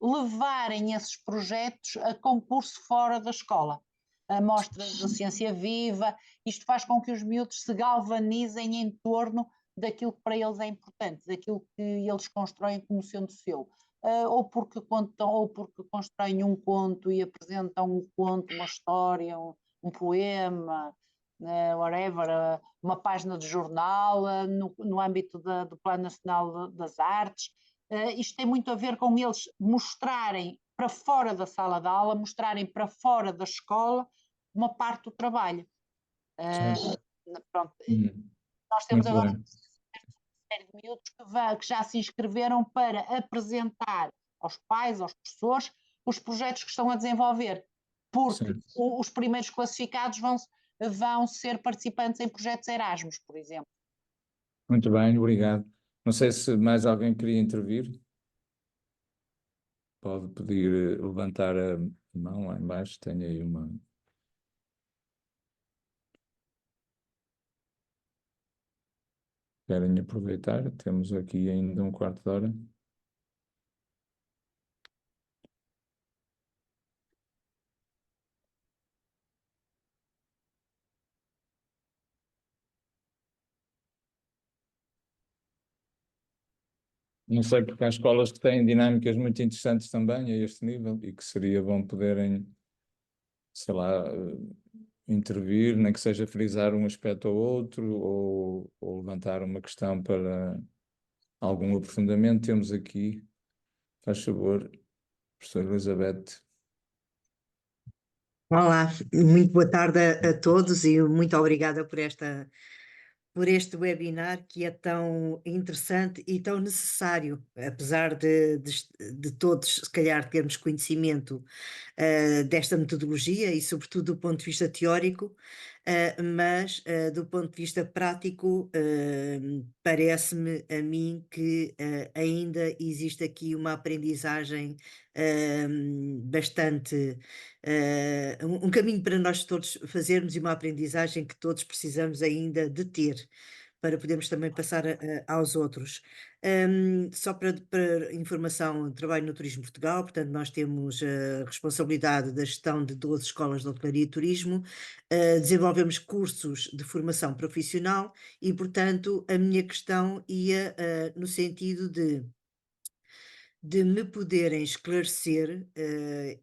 levarem esses projetos a concurso fora da escola. A mostras de ciência viva, isto faz com que os miúdos se galvanizem em torno daquilo que para eles é importante, daquilo que eles constroem como sendo seu. Ou porque contam, ou porque constroem um conto e apresentam um conto, uma história, um poema, whatever, uma página de jornal, no âmbito do Plano Nacional das Artes. Isto tem muito a ver com eles mostrarem para fora da sala de aula, mostrarem para fora da escola uma parte do trabalho. Pronto. Nós temos Muito agora bem. uma série de miúdos que já se inscreveram para apresentar aos pais, aos professores, os projetos que estão a desenvolver, porque Sim. os primeiros classificados vão ser participantes em projetos Erasmus, por exemplo. Muito bem, obrigado. Não sei se mais alguém queria intervir. Pode pedir, levantar a mão lá em baixo, tenho aí uma... Querem aproveitar? Temos aqui ainda um quarto de hora. Não sei, porque há escolas que têm dinâmicas muito interessantes também a este nível e que seria bom poderem, sei lá, intervir, nem que seja frisar um aspecto ou outro, ou levantar uma questão para algum aprofundamento. Temos aqui, faz favor, professora Elizabeth. Olá, muito boa tarde a todos e muito obrigada por este webinar que é tão interessante e tão necessário, apesar de todos, se calhar, termos conhecimento desta metodologia e, sobretudo, do ponto de vista teórico, mas do ponto de vista prático, parece-me a mim que ainda existe aqui uma aprendizagem bastante, um caminho para nós todos fazermos e uma aprendizagem que todos precisamos ainda de ter para podermos também passar aos outros. Só para informação, trabalho no Turismo Portugal, portanto nós temos a responsabilidade da gestão de 12 escolas de hotelaria e turismo, desenvolvemos cursos de formação profissional e, portanto, a minha questão ia no sentido de me poderem esclarecer,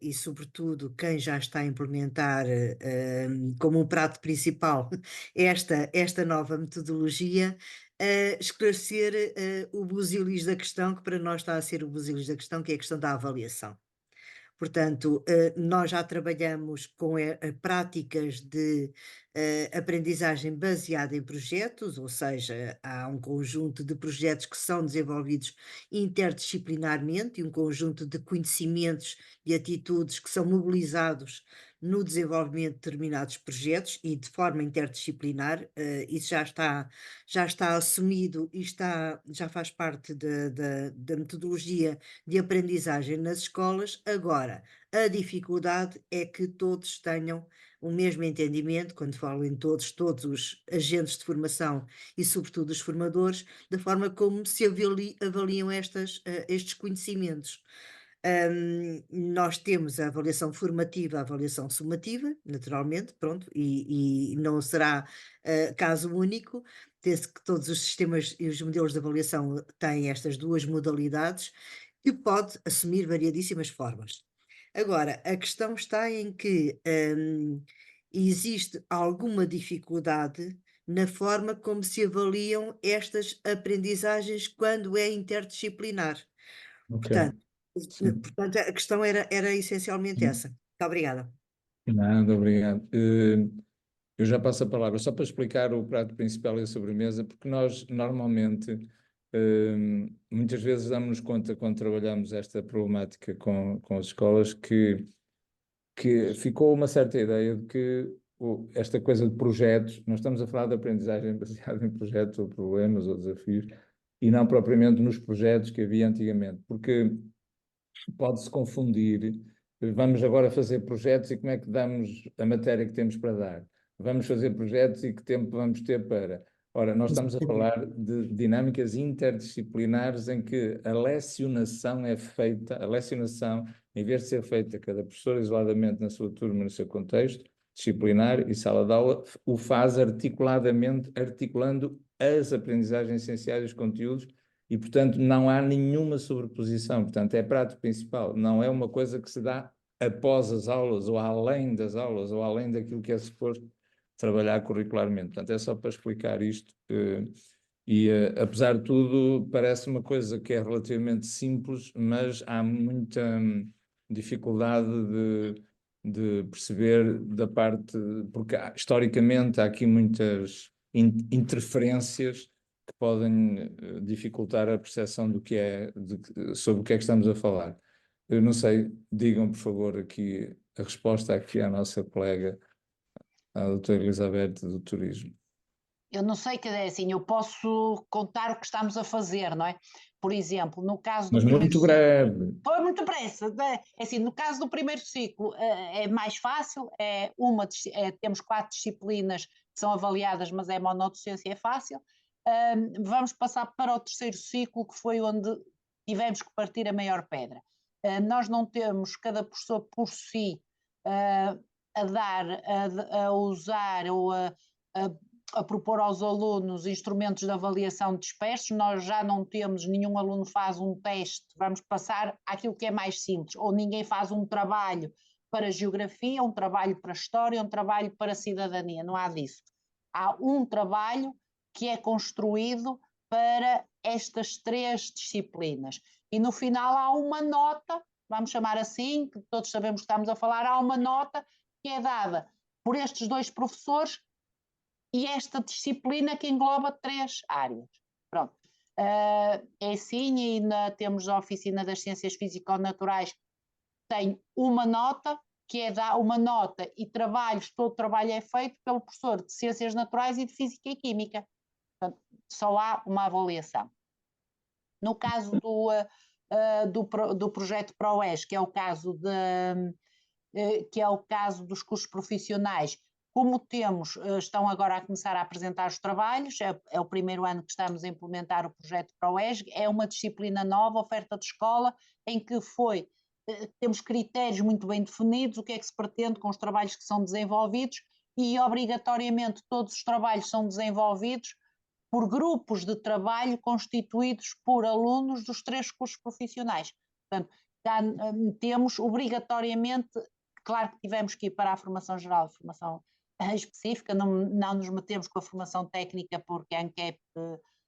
e sobretudo quem já está a implementar como um prato principal esta nova metodologia, esclarecer o busilis da questão, que para nós está a ser o busilis da questão, que é a questão da avaliação. Portanto, nós já trabalhamos com práticas de aprendizagem baseada em projetos, ou seja, há um conjunto de projetos que são desenvolvidos interdisciplinarmente e um conjunto de conhecimentos e atitudes que são mobilizados no desenvolvimento de determinados projetos e de forma interdisciplinar. Isso já está assumido e já faz parte da metodologia de aprendizagem nas escolas. Agora, a dificuldade é que todos tenham o mesmo entendimento, quando falo em todos os agentes de formação e sobretudo os formadores, da forma como se avaliam estes conhecimentos. Nós temos a avaliação formativa, a avaliação sumativa, naturalmente, pronto, e não será caso único, desde que todos os sistemas e os modelos de avaliação têm estas duas modalidades, que pode assumir variadíssimas formas. Agora, a questão está em que existe alguma dificuldade na forma como se avaliam estas aprendizagens quando é interdisciplinar. Ok. Portanto, Portanto, a questão era essencialmente essa. Muito obrigada. Nada, obrigado. Eu já passo a palavra, só para explicar o prato principal e a sobremesa, porque nós normalmente, muitas vezes damos-nos conta, quando trabalhamos esta problemática com as escolas, que ficou uma certa ideia de que esta coisa de projetos, nós estamos a falar de aprendizagem baseada em projetos ou problemas ou desafios, e não propriamente nos projetos que havia antigamente, porque pode-se confundir. Vamos agora fazer projetos e como é que damos a matéria que temos para dar? Vamos fazer projetos e que tempo vamos ter para... Ora, nós estamos a falar de dinâmicas interdisciplinares em que a lecionação é feita, a lecionação, em vez de ser feita cada professor isoladamente na sua turma, no seu contexto disciplinar e sala de aula, o faz articuladamente, articulando as aprendizagens essenciais dos conteúdos. E, portanto, não há nenhuma sobreposição. Portanto, é prato principal. Não é uma coisa que se dá após as aulas, ou além das aulas, ou além daquilo que é suposto trabalhar curricularmente. Portanto, é só para explicar isto. Apesar de tudo, parece uma coisa que é relativamente simples, mas há muita dificuldade de perceber da parte... Porque, historicamente, há aqui muitas interferências que podem dificultar a percepção do que é, sobre o que é que estamos a falar. Eu não sei, digam por favor aqui a resposta aqui à nossa colega, à doutora Elizabeth do Turismo. Eu não sei, que é assim, eu posso contar o que estamos a fazer, não é? Por exemplo, no caso do Mas primeiro muito ciclo, breve. foi muito pressa, é assim, no caso do primeiro ciclo é mais fácil, temos 4 disciplinas que são avaliadas, mas é monodocência, é fácil. Vamos passar para o terceiro ciclo, que foi onde tivemos que partir a maior pedra. Nós não temos cada professor por si a dar, a usar ou a propor aos alunos instrumentos de avaliação dispersos. Nós já não temos, nenhum aluno faz um teste, vamos passar àquilo que é mais simples, ou ninguém faz um trabalho para geografia, um trabalho para história, um trabalho para cidadania, não há disso. Há um trabalho que é construído para estas 3 disciplinas. E no final há uma nota, vamos chamar assim, que todos sabemos que estamos a falar, há uma nota que é dada por estes 2 professores e esta disciplina que engloba 3 áreas. Pronto. É assim, e temos a Oficina das Ciências Físico-Naturais, tem uma nota, que é uma nota e todo o trabalho é feito pelo professor de Ciências Naturais e de Física e Química. Portanto, só há uma avaliação. No caso do projeto ProES, que é o caso dos cursos profissionais, como estão agora a começar a apresentar os trabalhos, é o primeiro ano que estamos a implementar o projeto ProES, é uma disciplina nova, oferta de escola, em que temos critérios muito bem definidos, o que é que se pretende com os trabalhos que são desenvolvidos, e obrigatoriamente todos os trabalhos são desenvolvidos por grupos de trabalho constituídos por alunos dos 3 cursos profissionais. Portanto, temos obrigatoriamente, claro que tivemos que ir para a formação geral, formação específica, não nos metemos com a formação técnica porque a ANCAP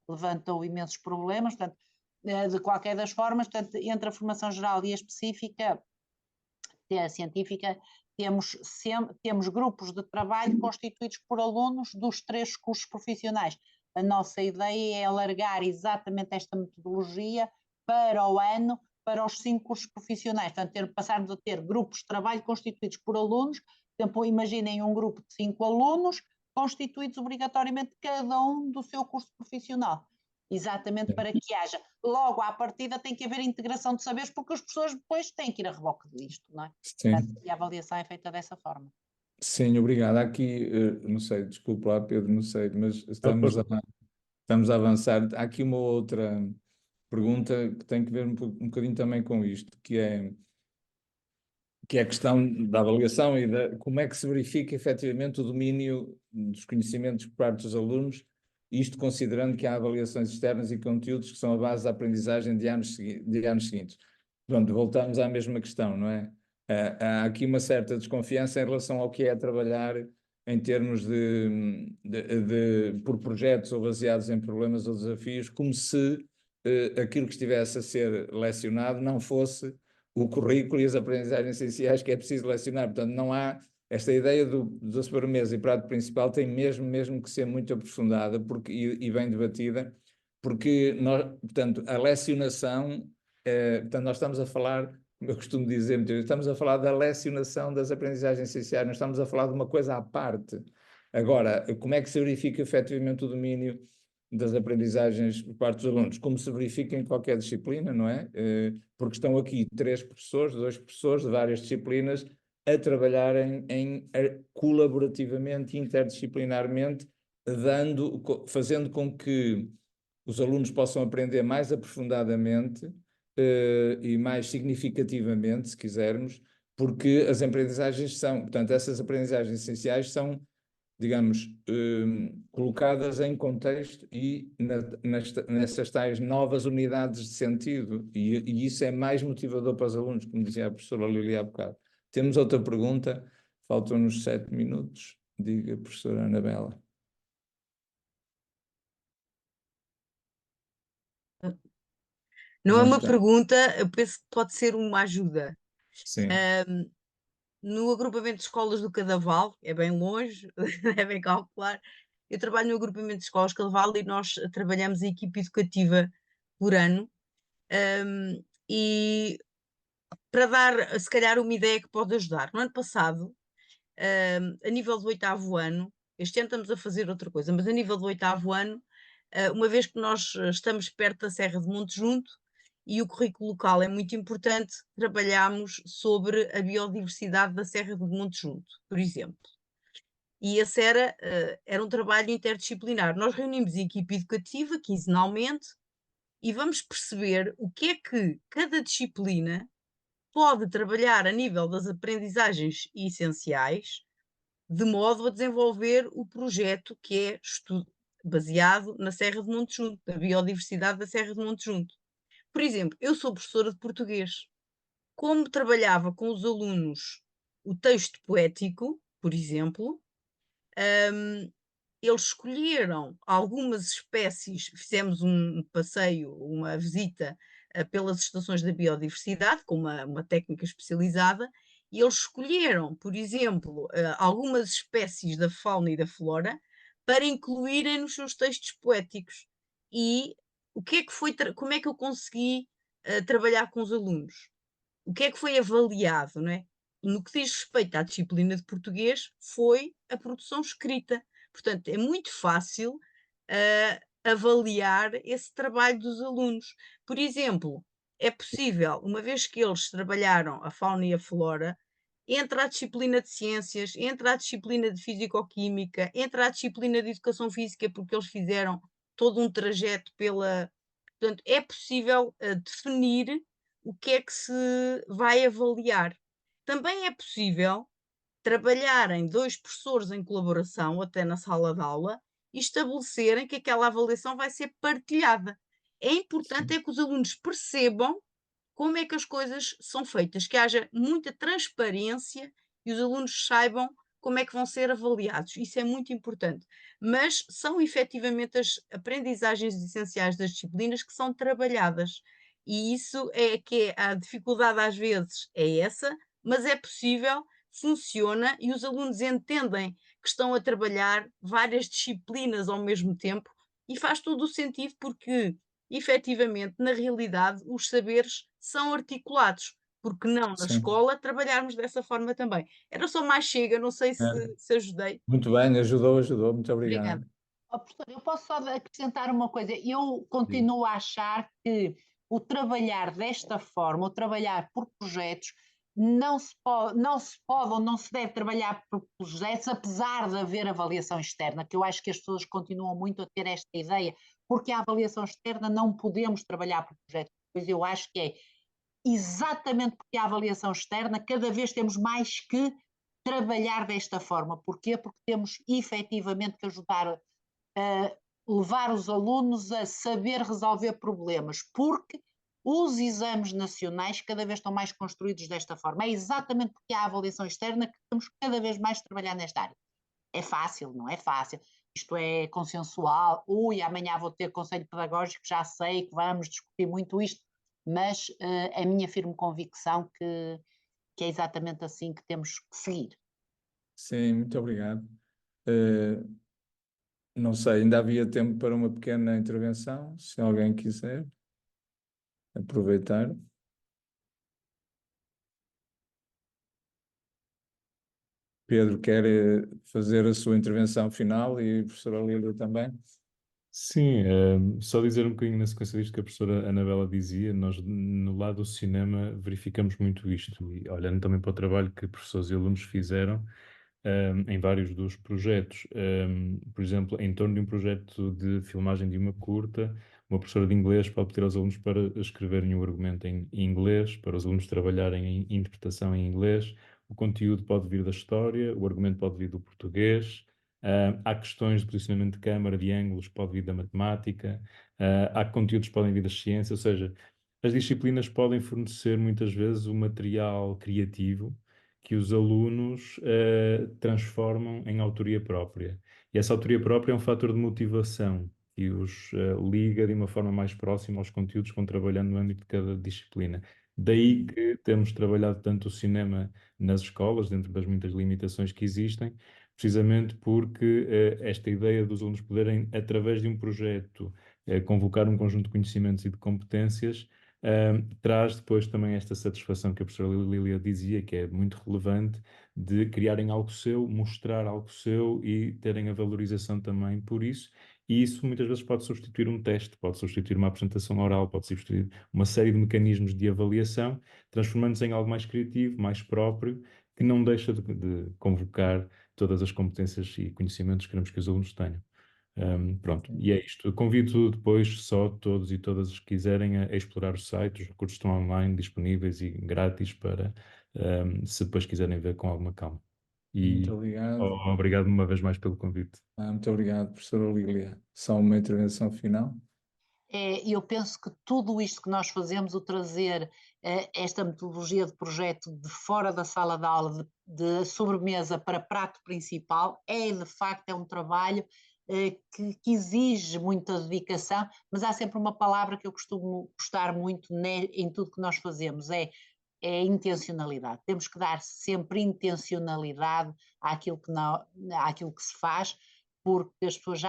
levantou imensos problemas, portanto, de qualquer das formas, portanto, entre a formação geral e a específica, a científica, temos grupos de trabalho constituídos por alunos dos 3 cursos profissionais. A nossa ideia é alargar exatamente esta metodologia para o ano, para os 5 cursos profissionais. Portanto, passarmos a ter grupos de trabalho constituídos por alunos. Por exemplo, imaginem um grupo de 5 alunos constituídos obrigatoriamente cada um do seu curso profissional. Exatamente para que haja, logo à partida tem que haver integração de saberes, porque as pessoas depois têm que ir a reboque disto, não é? Sim. Portanto, e a avaliação é feita dessa forma. Sim, obrigado. Aqui, não sei, desculpa lá, Pedro, não sei, mas estamos a avançar. Há aqui uma outra pergunta que tem que ver um bocadinho também com isto, que é a questão da avaliação e como é que se verifica efetivamente o domínio dos conhecimentos por parte dos alunos, isto considerando que há avaliações externas e conteúdos que são a base da aprendizagem de anos seguintes. Pronto, voltamos à mesma questão, não é? Há aqui uma certa desconfiança em relação ao que é trabalhar em termos por projetos ou baseados em problemas ou desafios, como se aquilo que estivesse a ser lecionado não fosse o currículo e as aprendizagens essenciais que é preciso lecionar. Portanto, não há esta ideia da sobremesa e prato principal tem mesmo que ser muito aprofundada e bem debatida, porque portanto, a lecionação, portanto, nós estamos a falar, eu costumo dizer, estamos a falar da lecionação das aprendizagens essenciais, nós estamos a falar de uma coisa à parte. Agora, como é que se verifica efetivamente o domínio das aprendizagens por parte dos alunos, como se verifica em qualquer disciplina, não é? Porque estão aqui 2 professores de várias disciplinas a trabalharem colaborativamente, interdisciplinarmente, fazendo com que os alunos possam aprender mais aprofundadamente e mais significativamente, se quisermos, porque as aprendizagens portanto, essas aprendizagens essenciais são, digamos, colocadas em contexto e nessas tais novas unidades de sentido, e isso é mais motivador para os alunos, como dizia a professora Lili há bocado. Temos outra pergunta, faltam-nos 7 minutos. Diga, professora Anabela. Não é Já uma está. pergunta, eu penso que pode ser uma ajuda. Sim, No agrupamento de escolas do Cadaval, é bem longe, devem calcular. Eu trabalho no agrupamento de escolas Cadaval e nós trabalhamos a equipe educativa por ano. E para dar, se calhar, uma ideia que pode ajudar. No ano passado, a nível do 8º ano, este ano estamos a fazer outra coisa, mas a nível do 8º ano, uma vez que nós estamos perto da Serra de Monte Junto e o currículo local é muito importante, trabalhamos sobre a biodiversidade da Serra de Monte Junto, por exemplo. E esse era um trabalho interdisciplinar. Nós reunimos a equipe educativa quinzenalmente e vamos perceber o que é que cada disciplina pode trabalhar a nível das aprendizagens essenciais, de modo a desenvolver o projeto que é baseado na Serra de Monte Junto, na biodiversidade da Serra de Monte Junto. Por exemplo, eu sou professora de português. Como trabalhava com os alunos o texto poético, por exemplo, eles escolheram algumas espécies, fizemos um passeio, uma visita pelas estações da biodiversidade, com uma técnica especializada, e eles escolheram, por exemplo, algumas espécies da fauna e da flora para incluírem nos seus textos poéticos. E o que é que foi, como é que eu consegui trabalhar com os alunos? O que é que foi avaliado, não é? No que diz respeito à disciplina de português, foi a produção escrita. Portanto, é muito fácil avaliar esse trabalho dos alunos. Por exemplo, é possível, uma vez que eles trabalharam a fauna e a flora, entra a disciplina de ciências, entra a disciplina de físico-química, entra a disciplina de educação física, porque eles fizeram todo um trajeto pela. Portanto, é possível definir o que é que se vai avaliar. Também é possível trabalharem 2 professores em colaboração, até na sala de aula, e estabelecerem que aquela avaliação vai ser partilhada. É importante é que os alunos percebam como é que as coisas são feitas, que haja muita transparência e os alunos saibam como é que vão ser avaliados. Isso é muito importante. Mas são efetivamente as aprendizagens essenciais das disciplinas que são trabalhadas. E isso é que a dificuldade às vezes é essa, mas é possível, funciona e os alunos entendem que estão a trabalhar várias disciplinas ao mesmo tempo e faz todo o sentido porque efetivamente, na realidade, os saberes são articulados. Porque não na sim. escola trabalharmos dessa forma também. Era só mais chega, não sei se ajudei. Muito bem, ajudou, muito Obrigada. obrigado. Oh, professor, eu posso só acrescentar uma coisa. Eu continuo a achar que o trabalhar desta forma, o trabalhar por projetos, não se pode ou não se deve trabalhar por projetos, apesar de haver avaliação externa, que eu acho que as pessoas continuam muito a ter esta ideia, porque a avaliação externa não podemos trabalhar por projetos, pois eu acho que é exatamente porque a avaliação externa, cada vez temos mais que trabalhar desta forma. Porquê? Porque temos efetivamente que ajudar a levar os alunos a saber resolver problemas, porque os exames nacionais cada vez estão mais construídos desta forma. É exatamente porque há a avaliação externa que temos cada vez mais de trabalhar nesta área. É fácil, não é fácil. isto é consensual, amanhã vou ter conselho pedagógico, já sei que vamos discutir muito isto, mas é a minha firme convicção que é exatamente assim que temos que seguir. Sim, muito obrigado. Eh, não sei, ainda havia tempo para uma pequena intervenção, se alguém quiser aproveitar. Pedro quer fazer a sua intervenção final e a professora Lília também. Sim, só dizer um bocadinho na sequência disto que a professora Anabela dizia, nós no lado do cinema verificamos muito isto, e olhando também para o trabalho que professores e alunos fizeram, em vários dos projetos. Por exemplo, em torno de um projeto de filmagem de uma curta, uma professora de inglês pode pedir aos alunos para escreverem um argumento em inglês, para os alunos trabalharem em interpretação em inglês. O conteúdo pode vir da história, o argumento pode vir do português. Há questões de posicionamento de câmara, de ângulos, pode vir da matemática. Há conteúdos que podem vir das ciências, ou seja, as disciplinas podem fornecer muitas vezes o material criativo que os alunos transformam em autoria própria. E essa autoria própria é um fator de motivação que os liga de uma forma mais próxima aos conteúdos que vão trabalhando no âmbito de cada disciplina. Daí que temos trabalhado tanto o cinema nas escolas, dentro das muitas limitações que existem, precisamente porque esta ideia dos alunos poderem, através de um projeto, convocar um conjunto de conhecimentos e de competências, traz depois também esta satisfação que a professora Lília dizia, que é muito relevante, de criarem algo seu, mostrar algo seu e terem a valorização também por isso. E isso muitas vezes pode substituir um teste, pode substituir uma apresentação oral, pode substituir uma série de mecanismos de avaliação, transformando-se em algo mais criativo, mais próprio, que não deixa de convocar todas as competências e conhecimentos que queremos que os alunos tenham. Pronto, e é isto. Eu convido depois só todos e todas os que quiserem a explorar o site, os recursos estão online, disponíveis e grátis para, se depois quiserem ver com alguma calma. Muito E obrigado. obrigado uma vez mais pelo convite. Muito obrigado, professora Lília. Só uma intervenção final. Eu penso que tudo isto que nós fazemos, o trazer esta metodologia de projeto de fora da sala de aula, de sobremesa para prato principal, de facto um trabalho que exige muita dedicação, mas há sempre uma palavra que eu costumo gostar muito em tudo que nós fazemos, é intencionalidade. Temos que dar sempre intencionalidade àquilo que se faz, porque as pessoas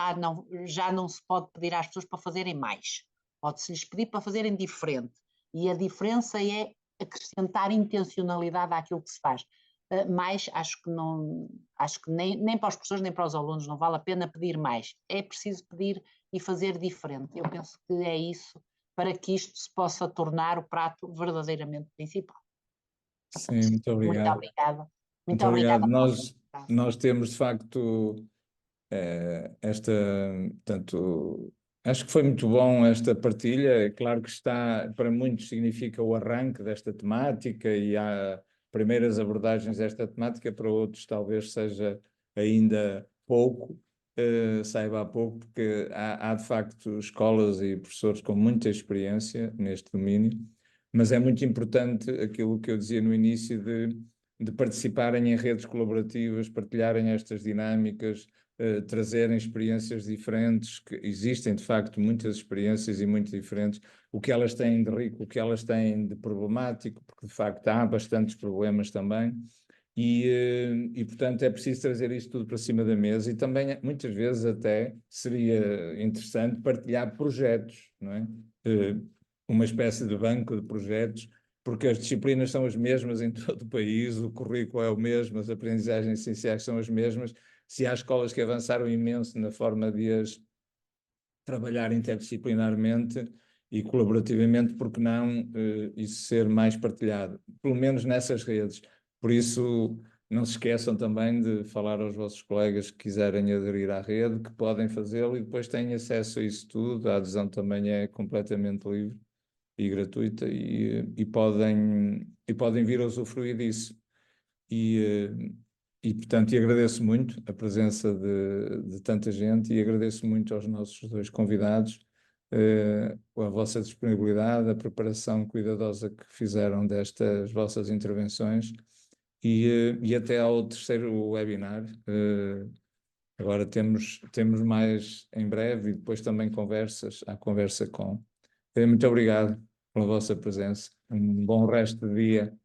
já não se pode pedir às pessoas para fazerem mais. Pode-se lhes pedir para fazerem diferente. E a diferença é acrescentar intencionalidade àquilo que se faz. Mas acho que nem para os professores nem para os alunos não vale a pena pedir mais. É preciso pedir e fazer diferente. Eu penso que é isso para que isto se possa tornar o prato verdadeiramente principal. Sim, muito obrigado. Muito obrigada. Muito obrigado. Nós temos, de facto, portanto, acho que foi muito bom esta partilha. É claro que para muitos significa o arranque desta temática e há primeiras abordagens desta temática, para outros talvez seja ainda pouco, saiba há pouco, porque há de facto escolas e professores com muita experiência neste domínio, mas é muito importante aquilo que eu dizia no início de participarem em redes colaborativas, partilharem estas dinâmicas, trazerem experiências diferentes, que existem de facto muitas experiências e muito diferentes, o que elas têm de rico, o que elas têm de problemático, porque de facto há bastantes problemas também, e portanto é preciso trazer isto tudo para cima da mesa e também muitas vezes até seria interessante partilhar projetos, não é? Uma espécie de banco de projetos, porque as disciplinas são as mesmas em todo o país, o currículo é o mesmo, as aprendizagens essenciais são as mesmas. Se há escolas que avançaram imenso na forma de as trabalhar interdisciplinarmente e colaborativamente, porque não isso ser mais partilhado, pelo menos nessas redes. Por isso, não se esqueçam também de falar aos vossos colegas que quiserem aderir à rede, que podem fazê-lo e depois têm acesso a isso tudo. A adesão também é completamente livre e gratuita e podem vir a usufruir disso. Portanto, agradeço muito a presença de tanta gente e agradeço muito aos nossos dois convidados a vossa disponibilidade, a preparação cuidadosa que fizeram destas vossas intervenções e até ao terceiro webinar. Agora temos mais em breve e depois também a conversa com. Muito obrigado pela vossa presença. Um bom resto de dia